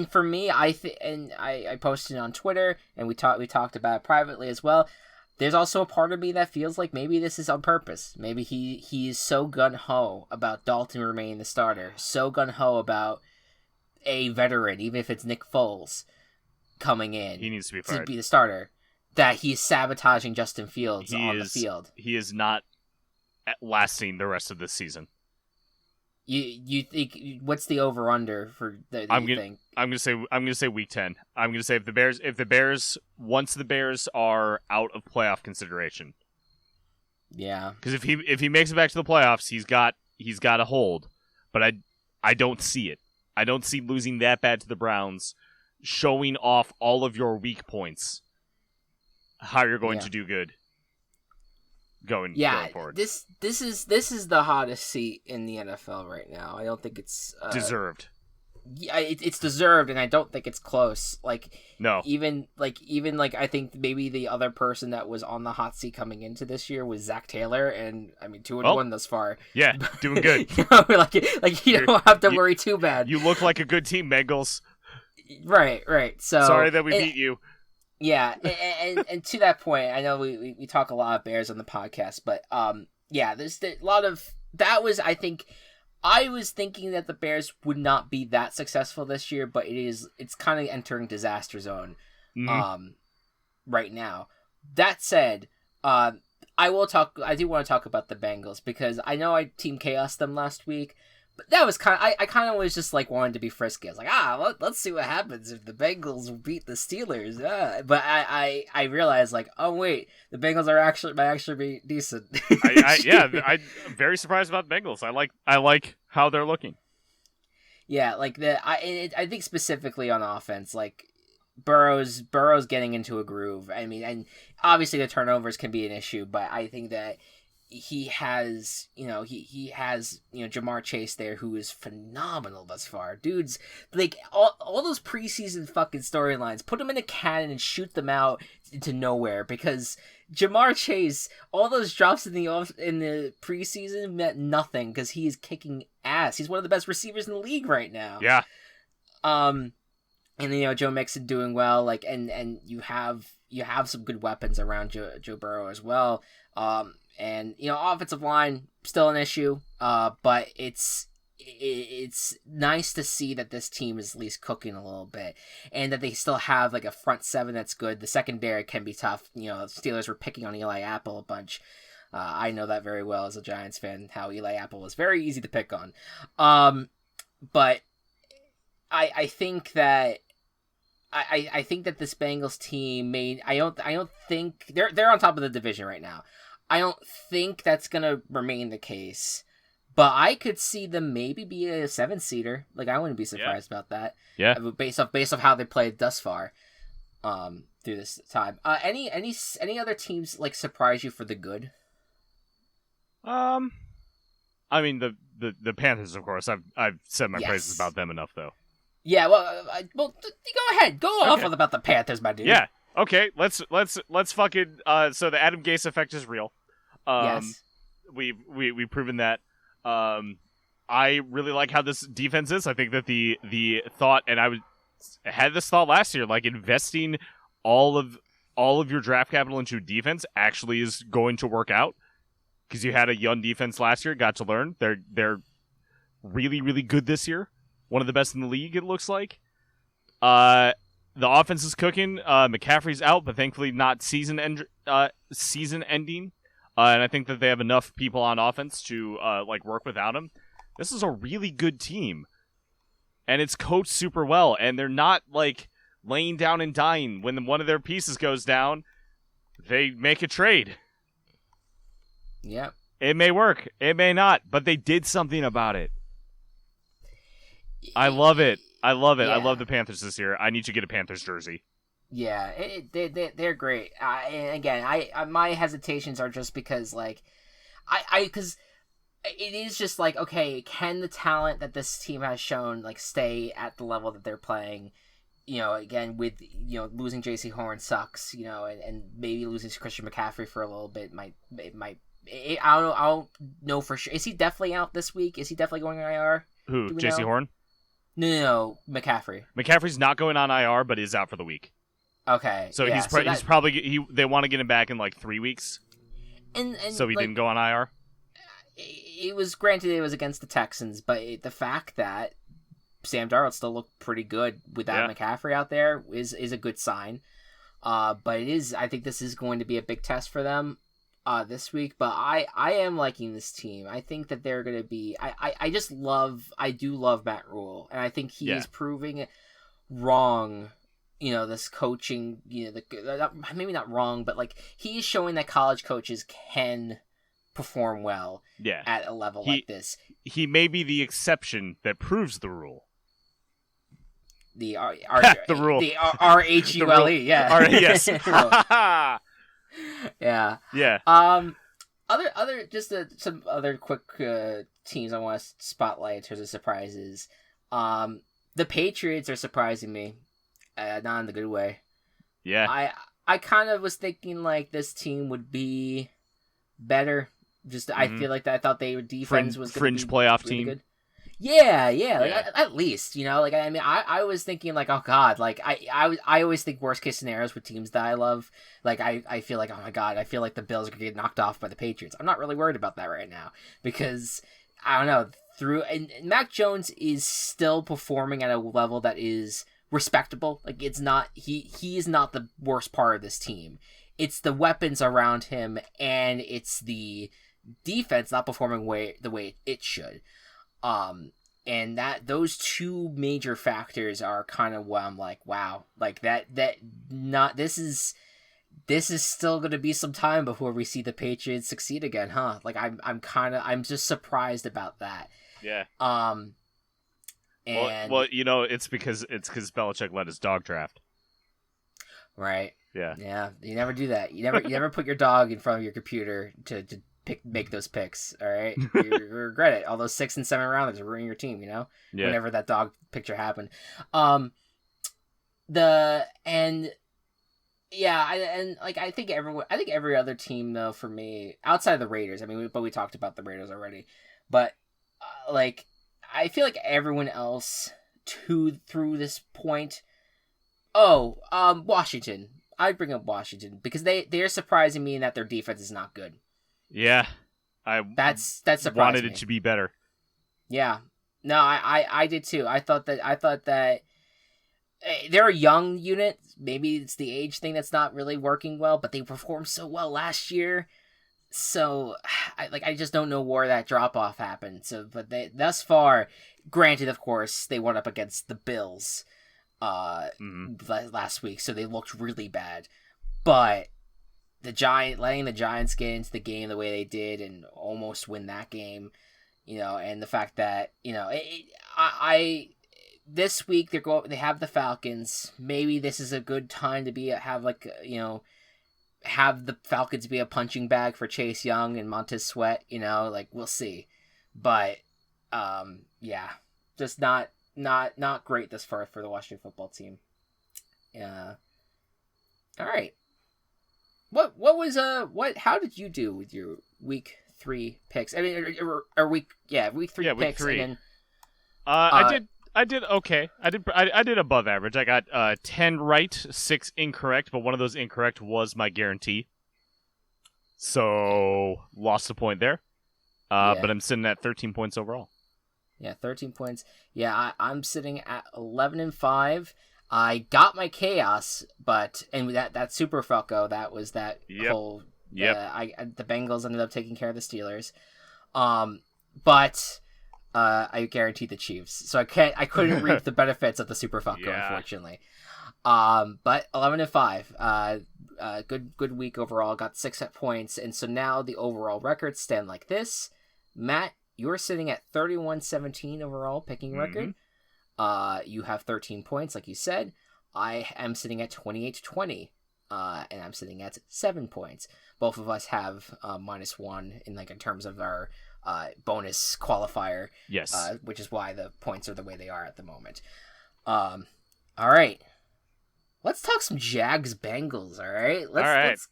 for me, I posted on Twitter, and we talked about it privately as well. There's also a part of me that feels like maybe this is on purpose. Maybe he is so gun-ho about Dalton remaining the starter, so gun-ho about a veteran, even if it's Nick Foles coming in. He needs to be fired. To be the starter, that he's sabotaging Justin Fields on the field. He is not lasting the rest of this season. You think, what's the over under for the thing? I'm gonna say week 10. I'm gonna say if the Bears once the Bears are out of playoff consideration, Yeah. Because if he makes it back to the playoffs, he's got a hold. But I don't see it. I don't see losing that bad to the Browns, showing off all of your weak points. How you're going to do good. Going forward. This is the hottest seat in the NFL right now. I don't think it's deserved. Yeah, it's deserved, and I don't think it's close. Like, no, even I think maybe the other person that was on the hot seat coming into this year was Zach Taylor, and I mean 2-1 thus far. Yeah, doing good. You don't have to worry too bad. You look like a good team, Bengals. Right. So sorry that we beat you. Yeah, and to that point, I know we talk a lot of Bears on the podcast, but there's a lot of that was I think. I was thinking that the Bears would not be that successful this year, but it's kind of entering disaster zone right now. That said, I do want to talk about the Bengals because I know I Team Chaos them last week, but that was I kind of was just like wanted to be frisky. I was like, let's see what happens if the Bengals beat the Steelers. But I realized like, oh wait, the Bengals might actually be decent. I'm very surprised about the Bengals. I like how they're looking. Yeah, like I think specifically on offense, like Burrow's getting into a groove. I mean, and obviously the turnovers can be an issue, but I think that he has Jamar Chase there, who is phenomenal thus far. Dude's like all those preseason fucking storylines, put them in a cannon and shoot them out into nowhere, because Jamar Chase, all those drops in the preseason meant nothing because he is kicking ass. He's one of the best receivers in the league right now. Yeah. And Joe Mixon doing well, like, and you have some good weapons around Joe Burrow as well. And offensive line still an issue, but it's nice to see that this team is at least cooking a little bit, and that they still have like a front seven that's good. The secondary can be tough. The Steelers were picking on Eli Apple a bunch. I know that very well as a Giants fan, how Eli Apple was very easy to pick on. But I think that. I think that this Bengals team I don't think they're on top of the division right now. I don't think that's gonna remain the case, but I could see them maybe be a 7-seater. Like, I wouldn't be surprised about that. Yeah. Based off how they played thus far, through this time. Any other teams like surprise you for the good? I mean the Panthers, of course. I've said my praises about them enough, though. Yeah, well, go ahead. Go off about the Panthers, my dude. Yeah. Okay, let's fucking so the Adam Gase effect is real. Yes. We've proven that. I really like how this defense is. I think that the thought, and I had this thought last year, like investing all of your draft capital into defense actually is going to work out, because you had a young defense last year, got to learn. They're really, really good this year. One of the best in the league, it looks like. The offense is cooking. McCaffrey's out, but thankfully not season ending. And I think that they have enough people on offense to work without him. This is a really good team, and it's coached super well. And they're not like laying down and dying. When one of their pieces goes down, they make a trade. Yep. It may work. It may not. But they did something about it. I love it. I love it. Yeah. I love the Panthers this year. I need to get a Panthers jersey. Yeah, they're great. And again, my hesitations are just because, like, because it is just like, okay, can the talent that this team has shown, like, stay at the level that they're playing? Again, with, losing J.C. Horn sucks, and maybe losing Christian McCaffrey for a little bit might I don't know for sure. Is he definitely out this week? Is he definitely going on IR? Who, J.C. Horn? No, McCaffrey. McCaffrey's not going on IR, but is out for the week. Okay. So yeah, he's probably they want to get him back in like 3 weeks. And so he didn't go on IR. It was granted it was against the Texans, but the fact that Sam Darnold still looked pretty good without McCaffrey out there is a good sign. But I think this is going to be a big test for them this week. But I am liking this team. I think that they're going to be. I do love Matt Rule, and I think he is proving it wrong. This coaching. Maybe not wrong, but like he is showing that college coaches can perform well at a level like this. He may be the exception that proves the rule. The the rule. The RHULE, yeah. Yes. Yeah. Yeah. Other just some other quick teams I want to spotlight in terms of surprises. The Patriots are surprising me, not in the good way. Yeah. I kind of was thinking like this team would be better. Just I feel like I thought their defense was gonna fringe be playoff really team. good. Yeah. Like, at least, like, I mean, I was thinking, like, oh, God, like, I always think worst-case scenarios with teams that I love. Like, I feel like, oh, my God, I feel like the Bills are going to get knocked off by the Patriots. I'm not really worried about that right now because, I don't know, and Mac Jones is still performing at a level that is respectable. Like, it's not, he is not the worst part of this team. It's the weapons around him, and it's the defense not performing the way it should. And those two major factors are kind of what I'm like, wow, like this is still going to be some time before we see the Patriots succeed again, huh? Like I'm just surprised about that. Yeah. And well, it's because Belichick let his dog draft. Right. Yeah. Yeah. You never do that. You never put your dog in front of your computer to make those picks, all right? You regret it. All those 6 and 7 rounders are ruining your team, Yeah. Whenever that dog picture happened. I think every other team though for me outside of the Raiders. I mean, but we talked about the Raiders already. But I feel like everyone else through this point. Washington. I'd bring up Washington because they're surprising me in that their defense is not good. Yeah, that's surprising. Wanted it to be better. Yeah, no, I did too. I thought that they're a young unit. Maybe it's the age thing that's not really working well, but they performed so well last year. So, I just don't know where that drop off happened. So, but thus far, granted, of course, they went up against the Bills, last week, so they looked really bad, but. Letting the Giants get into the game the way they did and almost win that game, and the fact that, this week they have the Falcons. Maybe this is a good time to have the Falcons be a punching bag for Chase Young and Montez Sweat, we'll see. But, just not great this far for the Washington football team. All right. How did you do with your week 3 picks? I mean, or week 3 picks. 3. And then, I did okay. I did above average. I got 10 right, 6 incorrect, but one of those incorrect was my guarantee. So lost a point there. But I'm sitting at 13 points overall. Yeah, 13 points. Yeah, I'm sitting at 11-5. I got my chaos, and that Super Falco, that was that whole. The Bengals ended up taking care of the Steelers, but I guaranteed the Chiefs, so I couldn't reap the benefits of the Super Falco, unfortunately. But 11-5, good week overall. Got 6 points, and so now the overall records stand like this. Matt, you're sitting at 31-17 overall picking record. You have 13 points, like you said. I am sitting at 28-20, and I'm sitting at 7 points. Both of us have -1 in terms of our bonus qualifier. Yes. Which is why the points are the way they are at the moment. All right. Let's talk some Jags Bengals. All right. Let's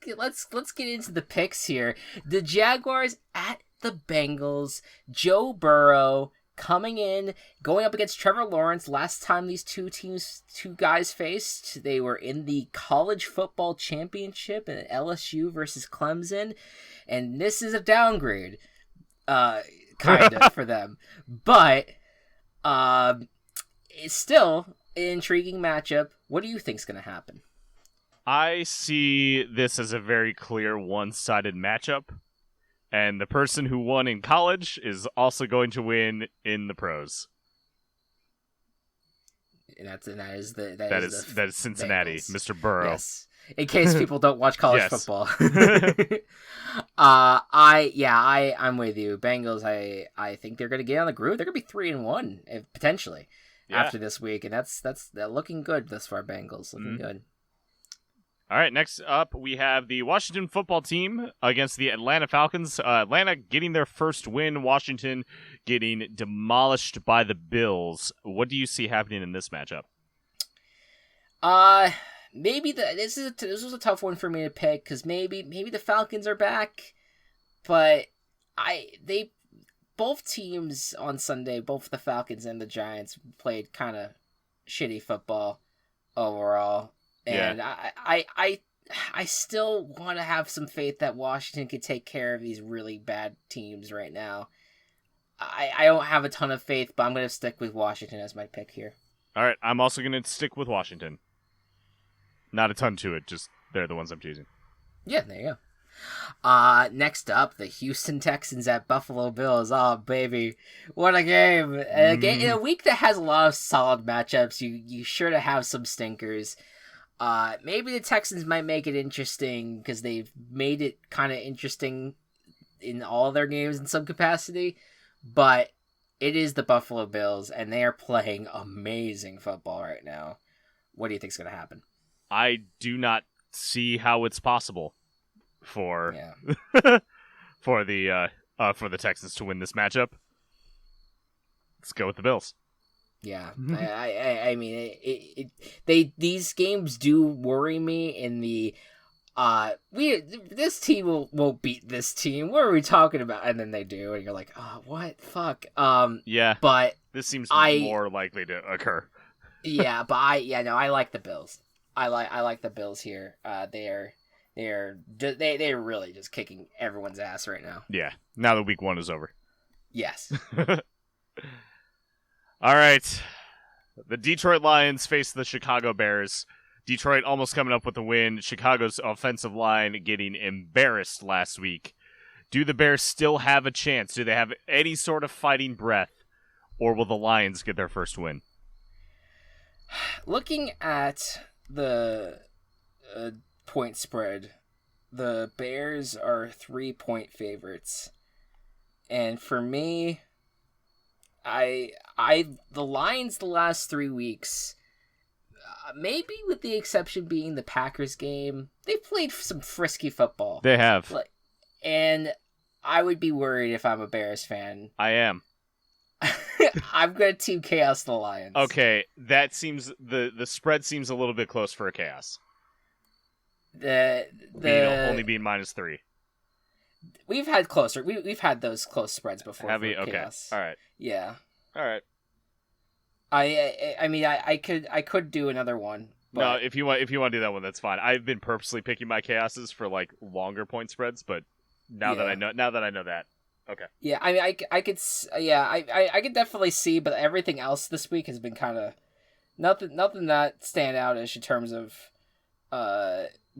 get into the picks here. The Jaguars at the Bengals. Joe Burrow. Coming in, going up against Trevor Lawrence. Last time these two guys faced, they were in the college football championship in LSU versus Clemson, and this is a downgrade, kind of for them. But it's still an intriguing matchup. What do you think's going to happen? I see this as a very clear one-sided matchup. And the person who won in college is also going to win in the pros. And that is Cincinnati, Bengals. Mr. Burrow. Yes. in case people don't watch college Yes. football. I'm with you. Bengals, I think they're gonna get on the groove. They're gonna be 3-1 potentially after this week, and they're looking good thus far. Bengals looking good. All right, next up we have the Washington football team against the Atlanta Falcons. Atlanta getting their first win. Washington getting demolished by the Bills. What do you see happening in this matchup? Maybe this was a tough one for me to pick because maybe the Falcons are back, but both teams on Sunday, both the Falcons and the Giants played kind of shitty football overall, and I still want to have some faith that Washington could take care of these really bad teams right now. I don't have a ton of faith, but I'm going to stick with Washington as my pick here. All right, I'm also going to stick with Washington. Not a ton to it, just they're the ones I'm choosing. Yeah, there you go. Next up, the Houston Texans at Buffalo Bills. Oh, baby. What a game. In a week that has a lot of solid matchups, you sure to have some stinkers. Maybe the Texans might make it interesting because they've made it kind of interesting in all their games in some capacity, but it is the Buffalo Bills, and they are playing amazing football right now. What do you think is going to happen? I do not see how it's possible for for the Texans to win this matchup. Let's go with the Bills. Yeah, I mean, these games do worry me in the this team won't beat this team. What are we talking about? And then they do, and you're like, oh, what? Fuck. Yeah, but this seems more likely to occur. Yeah, but I like the Bills. I like the Bills here. They're really just kicking everyone's ass right now. Yeah, now that week 1 is over. Yes. All right. The Detroit Lions face the Chicago Bears. Detroit almost coming up with a win. Chicago's offensive line getting embarrassed last week. Do the Bears still have a chance? Do they have any sort of fighting breath? Or will the Lions get their first win? Looking at the point spread, the Bears are 3-point favorites. And for me, the Lions the last 3 weeks, maybe with the exception being the Packers game, they've played some frisky football. They have. And I would be worried if I'm a Bears fan. I am. I'm going to team chaos the Lions. Okay, that seems the spread seems a little bit close for a chaos. Only being -3. We've had closer. We've had those close spreads before. Have we? Okay. Chaos. All right. Yeah. All right. I mean I could do another one. But... No, if you want to do that one, that's fine. I've been purposely picking my chaoses for like longer point spreads, but now that I know that. Okay. Yeah, I mean, I could could definitely see, but everything else this week has been kind of nothing that stand out in terms of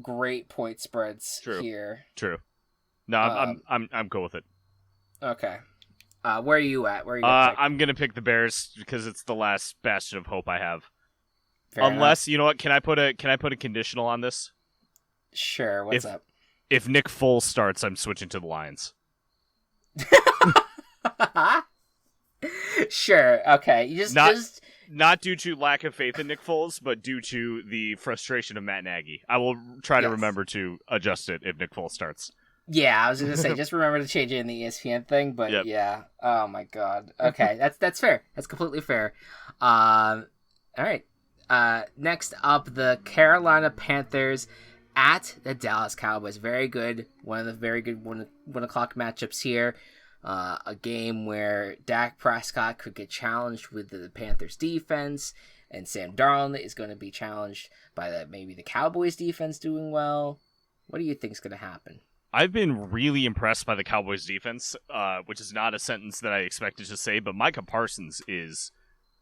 great point spreads here. True. No, I'm cool with it. Okay. Where are you at? I'm gonna pick the Bears because it's the last bastion of hope I have. Fair Unless enough. You know what? Can I put a conditional on this? Sure. What's up? If Nick Foles starts, I'm switching to the Lions. Sure. Okay. You not due to lack of faith in Nick Foles, but due to the frustration of Matt Nagy. I will try to remember to adjust it if Nick Foles starts. Yeah, I was gonna say just remember to change it in the ESPN thing, but yeah. Oh my god. Okay, that's fair. That's completely fair. All right. Next up, the Carolina Panthers at the Dallas Cowboys. Very good. One of the very good 1 o'clock matchups here. A game where Dak Prescott could get challenged with the Panthers defense, and Sam Darnold is going to be challenged by maybe the Cowboys defense doing well. What do you think is going to happen? I've been really impressed by the Cowboys defense, which is not a sentence that I expected to say, but Micah Parsons is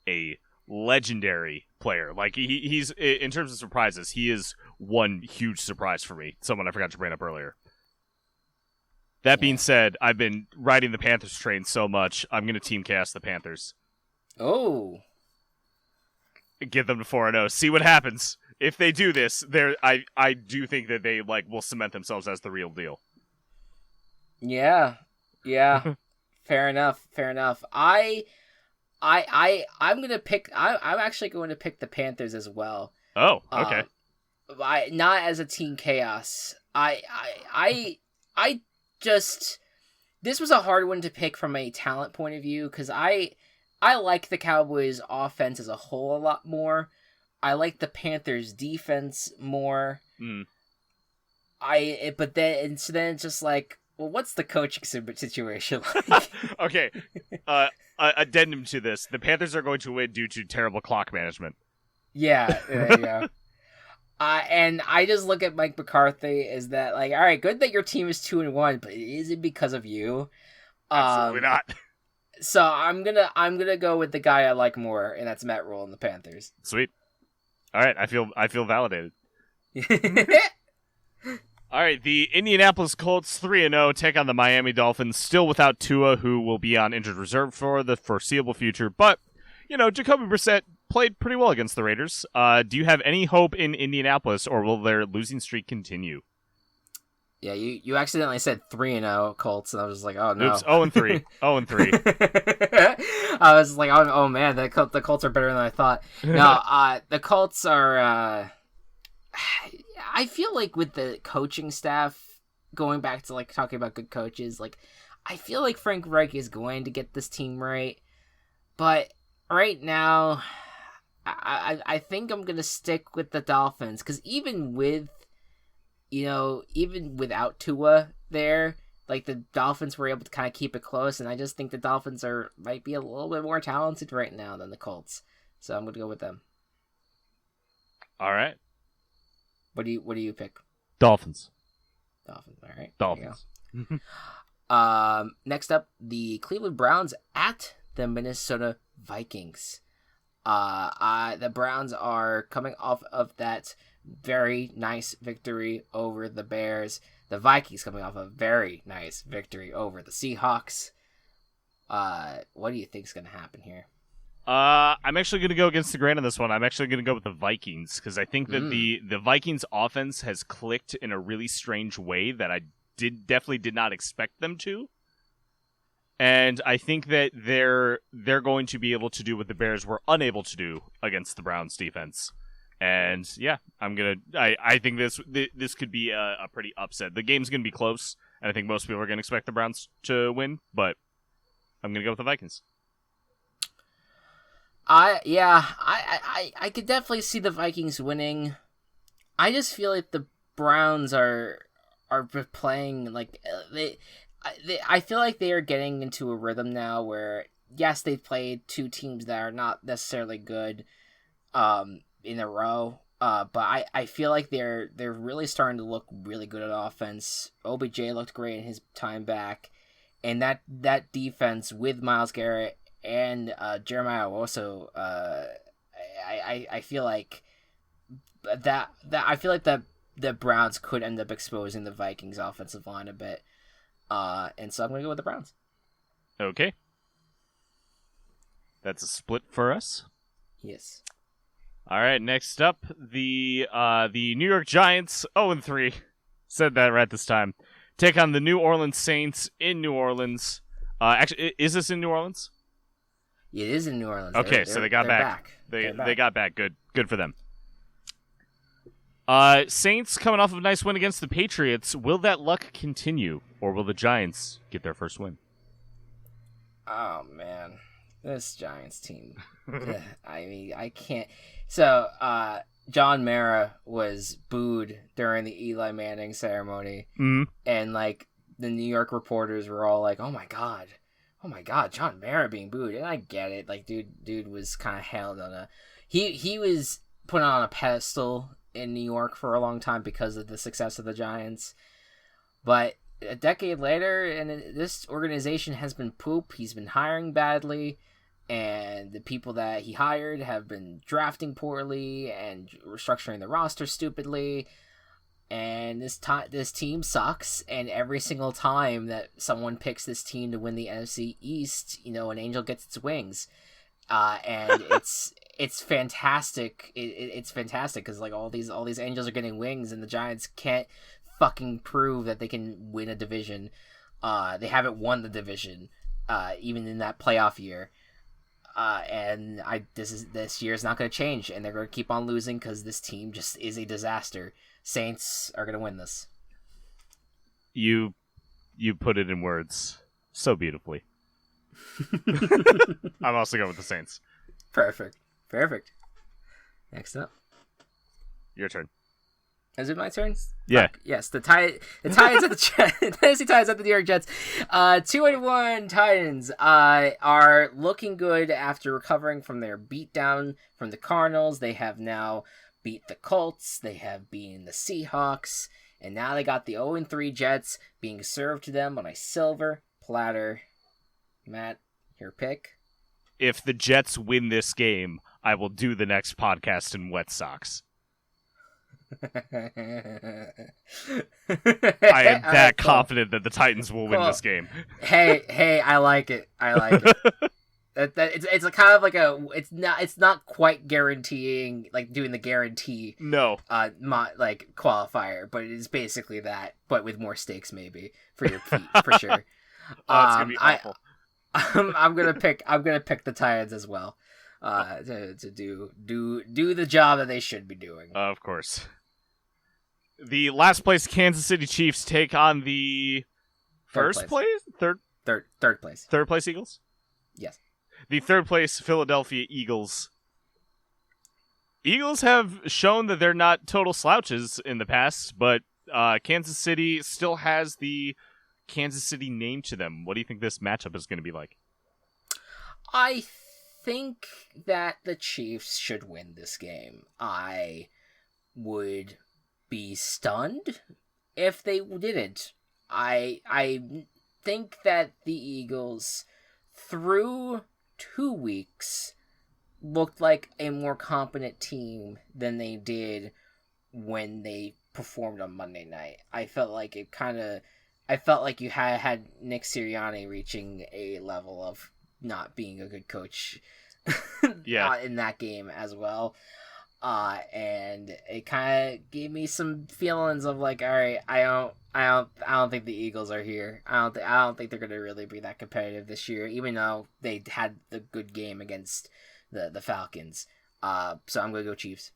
a legendary player. Like he's in terms of surprises, he is one huge surprise for me. Someone I forgot to bring up earlier. That being said, I've been riding the Panthers train so much, I'm going to team cast the Panthers. Oh. Get them to 4-0. See what happens. if they do this, I do think that they will cement themselves as the real deal. Yeah. Fair enough. I'm actually going to pick the Panthers as well. Oh, okay. Not as a team chaos. I just, this was a hard one to pick from a talent point of view, because I like the Cowboys offense as a whole a lot more. I like the Panthers defense more. But then it's just like, well, what's the coaching situation like? Okay. Addendum to this: the Panthers are going to win due to terrible clock management. Yeah, there you go. And I just look at Mike McCarthy as that, like, all right, good that your team is 2-1, but is it because of you? Absolutely not. So I'm gonna go with the guy I like more, and that's Matt Rule and the Panthers. Sweet. All right, I feel validated. All right, the Indianapolis Colts 3-0 take on the Miami Dolphins, still without Tua, who will be on injured reserve for the foreseeable future. But, Jacoby Brissett played pretty well against the Raiders. Do you have any hope in Indianapolis, or will their losing streak continue? Yeah, you accidentally said 3-0 Colts, and I was just like, oh no. Oops, 0-3. 0-3. I was like, oh man, the Colts are better than I thought. No, the Colts are. I feel like with the coaching staff, going back to talking about good coaches, I feel like Frank Reich is going to get this team right, but right now, I think I'm gonna stick with the Dolphins, because even without Tua there, the Dolphins were able to kind of keep it close, and I just think the Dolphins might be a little bit more talented right now than the Colts, so I'm gonna go with them. All right. What do you pick? Dolphins. All right. Dolphins. Next up, the Cleveland Browns at the Minnesota Vikings. The Browns are coming off of that very nice victory over the Bears. The Vikings coming off a very nice victory over the Seahawks. What do you think is going to happen here? I'm actually going to go against the grain on this one. I'm actually going to go with the Vikings, because I think that the Vikings offense has clicked in a really strange way that I definitely did not expect them to. And I think that they're going to be able to do what the Bears were unable to do against the Browns defense. And yeah, I think this could be a pretty upset. The game's going to be close, and I think most people are going to expect the Browns to win, but I'm going to go with the Vikings. I could definitely see the Vikings winning. I just feel like the Browns are playing I feel like they are getting into a rhythm now where, yes, they've played two teams that are not necessarily good in a row, but I feel like they're really starting to look really good at offense. OBJ looked great in his time back, and that defense with Myles Garrett and Jeremiah also, I feel like the Browns could end up exposing the Vikings offensive line a bit, and so I'm gonna go with the Browns. Okay, that's a split for us. Yes. All right, next up, the New York Giants 0-3. Said that right this time. Take on the New Orleans Saints in New Orleans. Actually, is this in New Orleans? It is in New Orleans. Okay, so they got back. They got back. Good for them. Saints coming off of a nice win against the Patriots. Will that luck continue, or will the Giants get their first win? Oh man, this Giants team. I mean, I can't. So, John Mara was booed during the Eli Manning ceremony, and the New York reporters were all like, "Oh my god, John Mara being booed," and I get it. Dude was kind of held on he was put on a pedestal in New York for a long time because of the success of the Giants. But a decade later, and this organization has been poop. He's been hiring badly, and the people that he hired have been drafting poorly and restructuring the roster stupidly. And this team sucks, and every single time that someone picks this team to win the NFC East, an angel gets its wings. And it's fantastic. It's fantastic because like all these Angels are getting wings, and the Giants can't fucking prove that they can win a division. They haven't won the division, even in that playoff year. And this year is not going to change, and they're going to keep on losing because this team just is a disaster. Saints are going to win this. You put it in words so beautifully. I'm also going with the Saints. Perfect. Next up, your turn. Is it my turn? Yeah. Yes. The Titans at the Tennessee Titans at the New York Jets. 2-1 Titans are looking good after recovering from their beatdown from the Cardinals. They have now beat the Colts. They have beaten the Seahawks, and now they got the 0-3 Jets being served to them on a silver platter. Matt, your pick. If the Jets win this game, I will do the next podcast in wet socks. I am that confident that the Titans will win this game. Hey, I like it. It's a kind of like it's not quite guaranteeing, like doing the guarantee like qualifier, but it is basically that, but with more stakes maybe for your feet for sure. It's gonna be awful. I'm gonna pick the Titans as well, to do the job that they should be doing. Of course. The last place Kansas City Chiefs take on the third place Eagles. Yes. The third place Philadelphia Eagles. Eagles have shown that they're not total slouches in the past, but Kansas City still has the Kansas City name to them. What do you think this matchup is going to be like? I think that the Chiefs should win this game. I would be stunned if they didn't. I think that the Eagles, through 2 weeks, looked like a more competent team than they did when they performed on Monday night. I felt like you had Nick Sirianni reaching a level of not being a good coach in that game as well. And it kind of gave me some feelings of like, all right, I don't think the Eagles are here. I don't think they're going to really be that competitive this year, even though they had the good game against the Falcons. So I'm going to go Chiefs.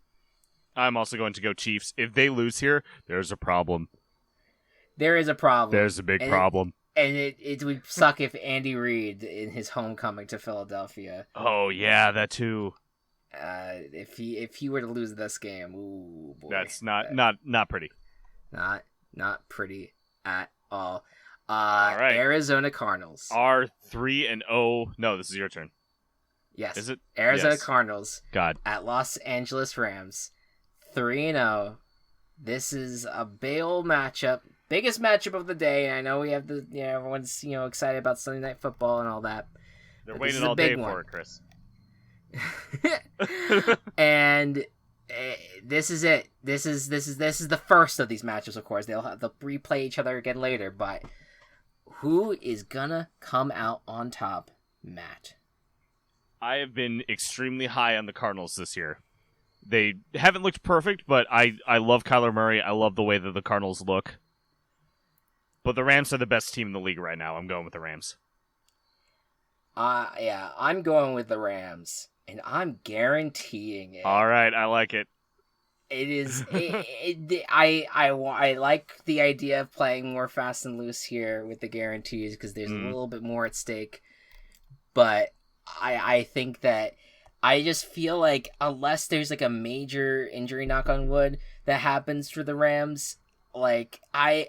I'm also going to go Chiefs. If they lose here, there's a problem. There is a problem. There's a big problem. It would suck if Andy Reid in his homecoming to Philadelphia. Oh yeah, that too. If he were to lose this game, ooh boy. That's not pretty. Not pretty at all. All right. Arizona Cardinals are 3-0. No, this is your turn. Yes. Is it? Arizona yes. Cardinals God. at Los Angeles Rams. 3-0. This is a big old matchup. Biggest matchup of the day. I know we have everyone's excited about Sunday Night Football and all that. They're waiting all day for it, Chris. And this is it. This is the first of these matchups. Of course, they'll replay each other again later. But who is gonna come out on top, Matt? I have been extremely high on the Cardinals this year. They haven't looked perfect, but I love Kyler Murray. I love the way that the Cardinals look. But the Rams are the best team in the league right now. I'm going with the Rams. Yeah, I'm going with the Rams, and I'm guaranteeing it. All right, I like it. It is. I like the idea of playing more fast and loose here with the guarantees because there's a little bit more at stake. But I think that I just feel like unless there's like a major injury, knock on wood, that happens for the Rams, like I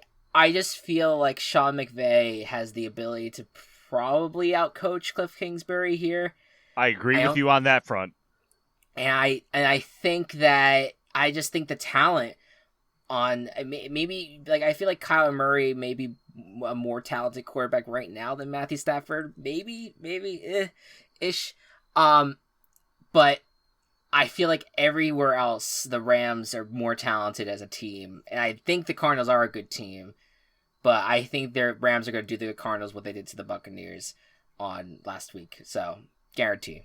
just feel like Sean McVay has the ability to probably outcoach Cliff Kingsbury here. I agree with you on that front. And I think that I just think the talent on maybe like I feel like Kyler Murray may be a more talented quarterback right now than Matthew Stafford. Maybe ish. But I feel like everywhere else the Rams are more talented as a team, and I think the Cardinals are a good team. But I think their Rams are going to do the Cardinals what they did to the Buccaneers on last week. So, guarantee.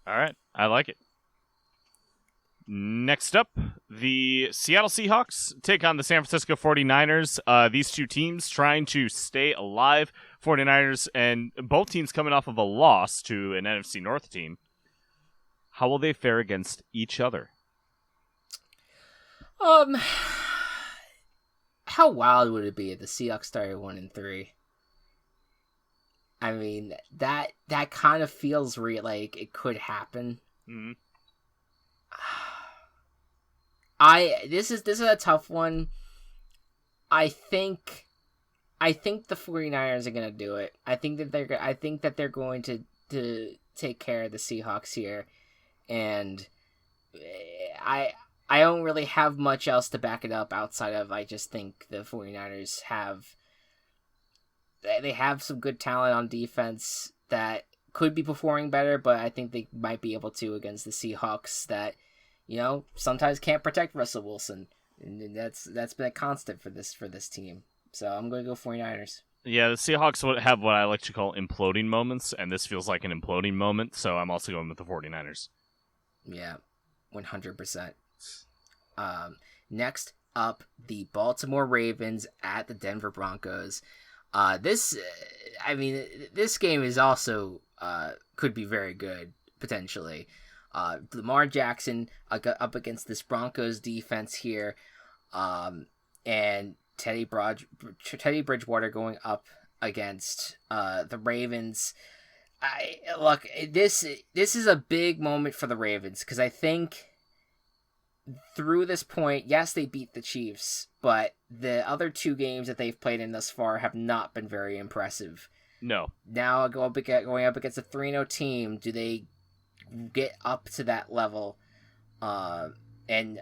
All right. I like it. Next up, the Seattle Seahawks take on the San Francisco 49ers. These two teams trying to stay alive. 49ers and both teams coming off of a loss to an NFC North team. How will they fare against each other? How wild would it be if the Seahawks started 1-3? I mean, that kind of feels real, like it could happen. Mm-hmm. This is a tough one. I think the 49ers are gonna do it. I think that they're going to take care of the Seahawks here, and I don't really have much else to back it up outside of I just think the 49ers have some good talent on defense that could be performing better, but I think they might be able to against the Seahawks that, sometimes can't protect Russell Wilson. And that's been a constant for this team. So I'm going to go 49ers. Yeah, the Seahawks would have what I like to call imploding moments, and this feels like an imploding moment, so I'm also going with the 49ers. Yeah, 100%. Next up, the Baltimore Ravens at the Denver Broncos. This game is also could be very good, potentially. Lamar Jackson up against this Broncos defense here, and Teddy Bridgewater going up against the Ravens. This is a big moment for the Ravens because I think through this point, yes, they beat the Chiefs, but the other two games that they've played in thus far have not been very impressive. No. Now going up against a 3-0 team, do they get up to that level and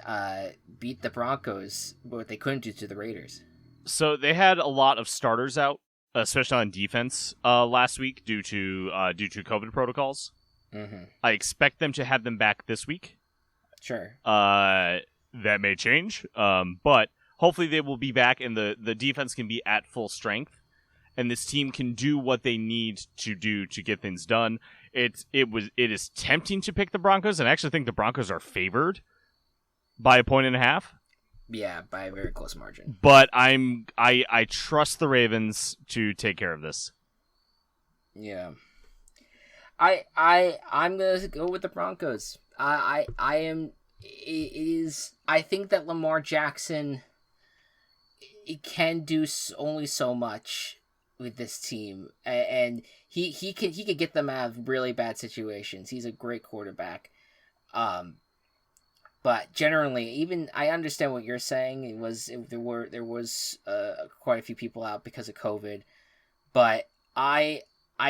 beat the Broncos, what they couldn't do to the Raiders? So they had a lot of starters out, especially on defense last week due to COVID protocols. Mm-hmm. I expect them to have them back this week. Sure. That may change, but hopefully they will be back and the defense can be at full strength, and this team can do what they need to do to get things done. It is tempting to pick the Broncos, and I actually think the Broncos are favored by 1.5. Yeah, by a very close margin. But I trust the Ravens to take care of this. Yeah. I'm gonna go with the Broncos. I think that Lamar Jackson can do only so much with this team, and he could get them out of really bad situations. He's a great quarterback. But generally, even I understand what you're saying. There was quite a few people out because of COVID, but I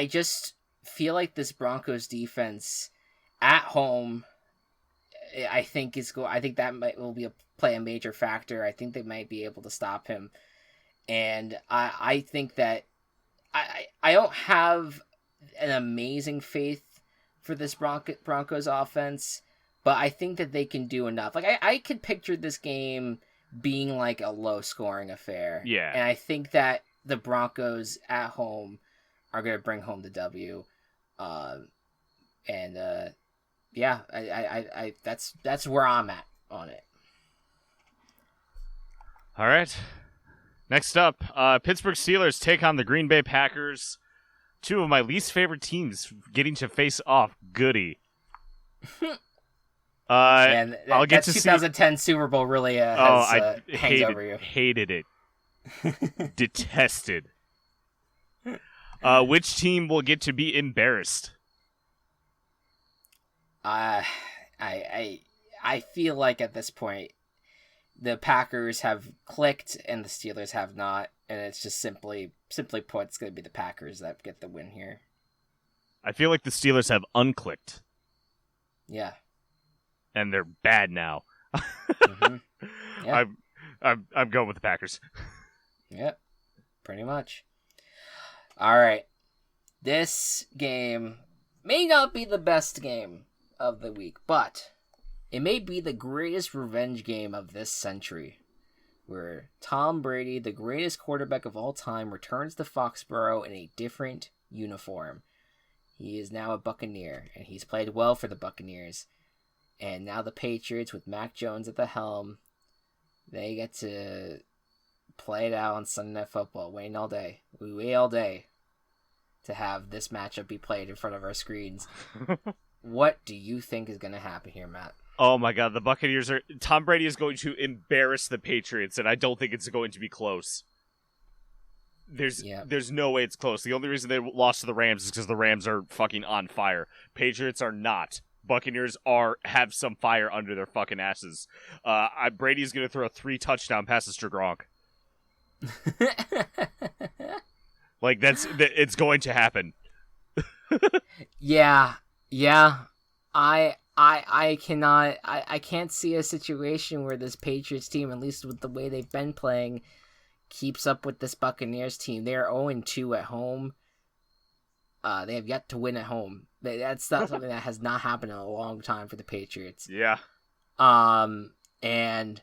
just feel like this Broncos defense at home, I think that will play a major factor. I think they might be able to stop him, and I think that I don't have an amazing faith for this Broncos offense, but I think that they can do enough. Like I could picture this game being like a low scoring affair. Yeah, and I think that the Broncos at home are going to bring home the W. Yeah, I that's where I'm at on it. All right. Next up, Pittsburgh Steelers take on the Green Bay Packers. Two of my least favorite teams getting to face off. Goody. Man, I'll get to 2010 Super Bowl really hangs over you. Hated it. Detested. Which team will get to be embarrassed? I feel like at this point, the Packers have clicked and the Steelers have not, and it's just simply put, it's going to be the Packers that get the win here. I feel like the Steelers have unclicked. Yeah. And they're bad now. Mm-hmm. Yeah. I'm going with the Packers. Yep, pretty much. All right. This game may not be the best game of the week, but it may be the greatest revenge game of this century, where Tom Brady, the greatest quarterback of all time, returns to Foxborough in a different uniform. He is now a Buccaneer, and he's played well for the Buccaneers. And now the Patriots, with Mac Jones at the helm, they get to play it out on Sunday Night Football. Waiting all day. We wait all day to have this matchup be played in front of our screens. What do you think is going to happen here, Matt? Oh my God, the Buccaneers are... Tom Brady is going to embarrass the Patriots, and I don't think it's going to be close. There's no way it's close. The only reason they lost to the Rams is because the Rams are fucking on fire. Patriots are not. Buccaneers have some fire under their fucking asses. Brady's going to throw 3 touchdown passes to Gronk. Like, it's going to happen. Yeah. I can't see a situation where this Patriots team, at least with the way they've been playing, keeps up with this Buccaneers team. They're 0-2 at home. They have yet to win at home. That's not something that has not happened in a long time for the Patriots. Yeah. And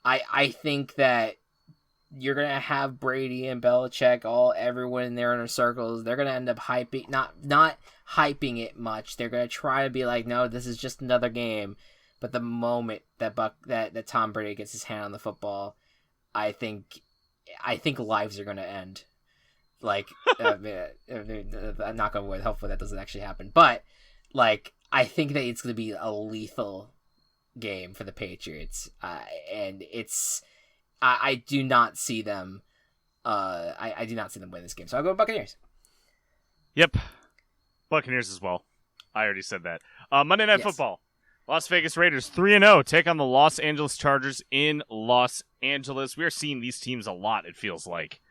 I think that you're gonna have Brady and Belichick, everyone in their inner circles. They're gonna end up hyping, not hyping it much. They're gonna try to be like, no, this is just another game. But the moment that Tom Brady gets his hand on the football, I think lives are gonna end. Like, I'm not gonna wood. Hopefully that doesn't actually happen. But like, I think that it's gonna be a lethal game for the Patriots, and I do not see them. I do not see them win this game. So I'll go Buccaneers. Yep, Buccaneers as well. I already said that. Monday Night Football. Las Vegas Raiders 3-0 take on the Los Angeles Chargers in Los Angeles. We are seeing these teams a lot, it feels like.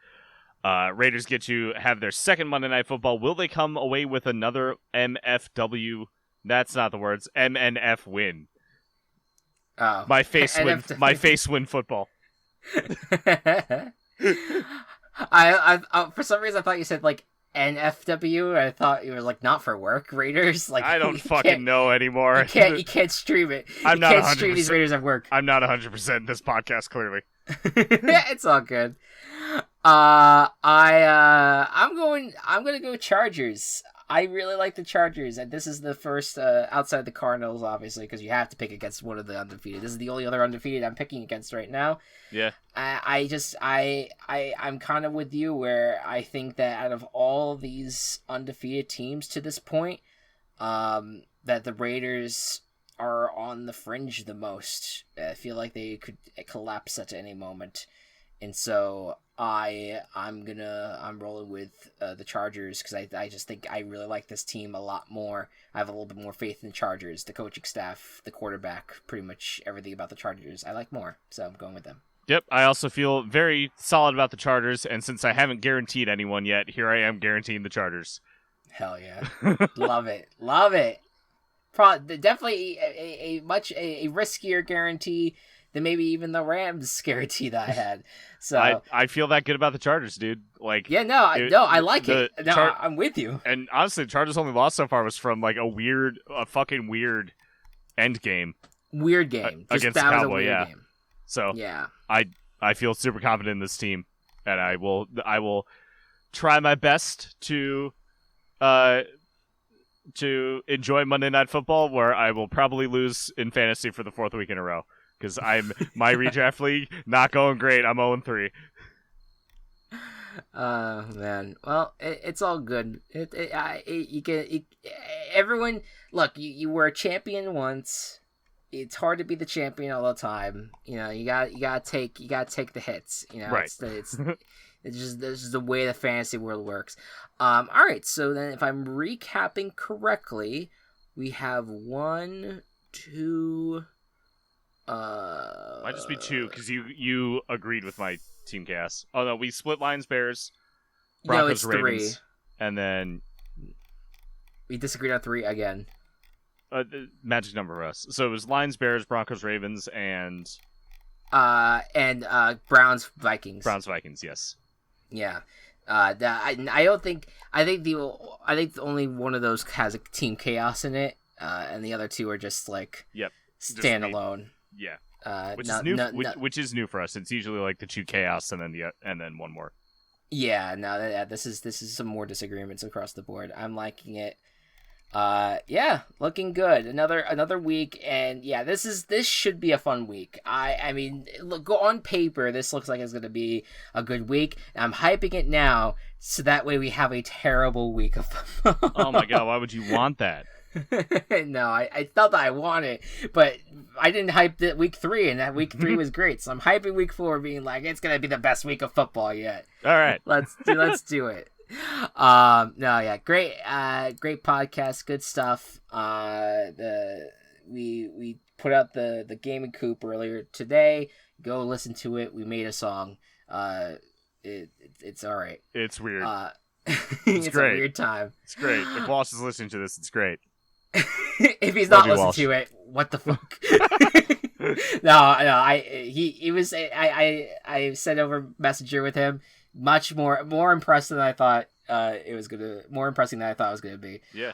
Raiders get to have their second Monday Night Football. Will they come away with another MFW? That's not the words. MNF win. Oh, my face win football. I for some reason I thought you said like NFW. I thought you were like not for work Raiders. Like, I don't fucking know anymore. You can't stream it. I'm not can't stream these Raiders at work. I'm not 100% in this podcast, clearly. It's all good. I'm gonna go Chargers. I really like the Chargers, and this is the first outside the Cardinals, obviously, because you have to pick against one of the undefeated. This is the only other undefeated I'm picking against right now. Yeah. I'm kind of with you, where I think that out of all these undefeated teams to this point, that the Raiders are on the fringe the most. I feel like they could collapse at any moment. And so I'm rolling with the Chargers, because I just think I really like this team a lot more. I have a little bit more faith in the Chargers, the coaching staff, the quarterback, pretty much everything about the Chargers I like more. So I'm going with them. Yep, I also feel very solid about the Chargers, and since I haven't guaranteed anyone yet, here I am guaranteeing the Chargers. Hell yeah. Love it. Definitely a much riskier guarantee than maybe even the Rams guarantee that I had. So I feel that good about the Chargers, dude. Like, yeah, I like it. No, I'm with you. And honestly, the Chargers' only loss so far was from like a fucking weird end game. Weird game against the Cowboys. Yeah. Game. So yeah, I feel super confident in this team, and I will try my best to enjoy Monday Night Football, where I will probably lose in fantasy for the 4th week in a row. Because my redraft league not going great. I'm 0-3. Man. Well, it's all good. Everyone, look. You were a champion once. It's hard to be the champion all the time. You know, you gotta take the hits. You know, right. It's just this is the way the fantasy world works. All right. So then, if I'm recapping correctly, we have 1, 2. Might just be 2, because you agreed with my team chaos. Oh no, we split Lions, Bears, Broncos, Ravens, 3. And then We disagreed on 3 again. Magic number for us. So it was Lions, Bears, Broncos, Ravens, and Browns, Vikings. Browns, Vikings. Yes. Yeah. I think only one of those has a team chaos in it, and the other 2 are just like standalone. Yeah. Which is new for us. It's usually like the 2 chaos and then one more. Yeah, no, this is some more disagreements across the board. I'm liking it. Yeah, looking good. Another week, and yeah, this should be a fun week. I mean, look, on paper, this looks like it's gonna be a good week. I'm hyping it now, so that way we have a terrible week of football. Oh my god, why would you want that? No, I thought that I wanted, but I didn't hype the week 3, and that week 3 was great. So I'm hyping week 4, being like, it's gonna be the best week of football yet. All right, let's do it. Great podcast, good stuff. We put out the gaming coop earlier today. Go listen to it. We made a song. It's all right. It's weird. It's great. A weird time. It's great. If Walsh is listening to this, it's great. If he's not listening to it, what the fuck? I sent over Messenger with him. Much more impressed than I thought more impressive than I thought it was gonna be. Yeah.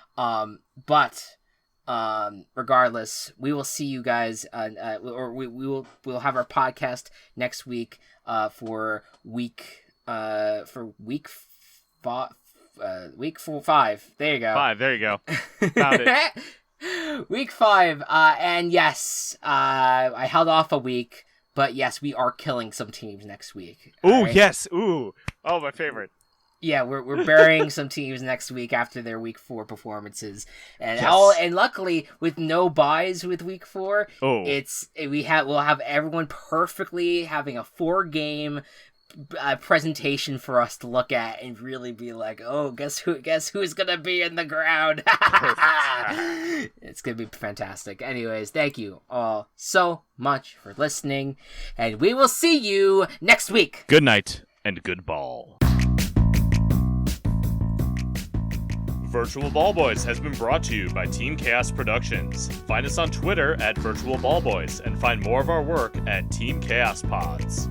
Regardless, we will see you guys we'll have our podcast next week for week 5. Week 5. There you go. 5. There you go. Found it. Week 5. And yes, I held off a week, but yes, we are killing some teams next week. Ooh, right? yes. Ooh. Oh, my favorite. Yeah, we're burying some teams next week after their week 4 performances, and Yes. luckily with no buys with week 4, Oh. we'll have everyone perfectly having a 4-game presentation for us to look at and really be like, oh, guess who's gonna be in the ground. It's gonna be fantastic. Anyways, thank you all so much for listening, and we will see you next week. Good night and good ball. Virtual Ball Boys has been brought to you by Team Chaos Productions. Find us on Twitter at Virtual Ball Boys and find more of our work at Team Chaos Pods.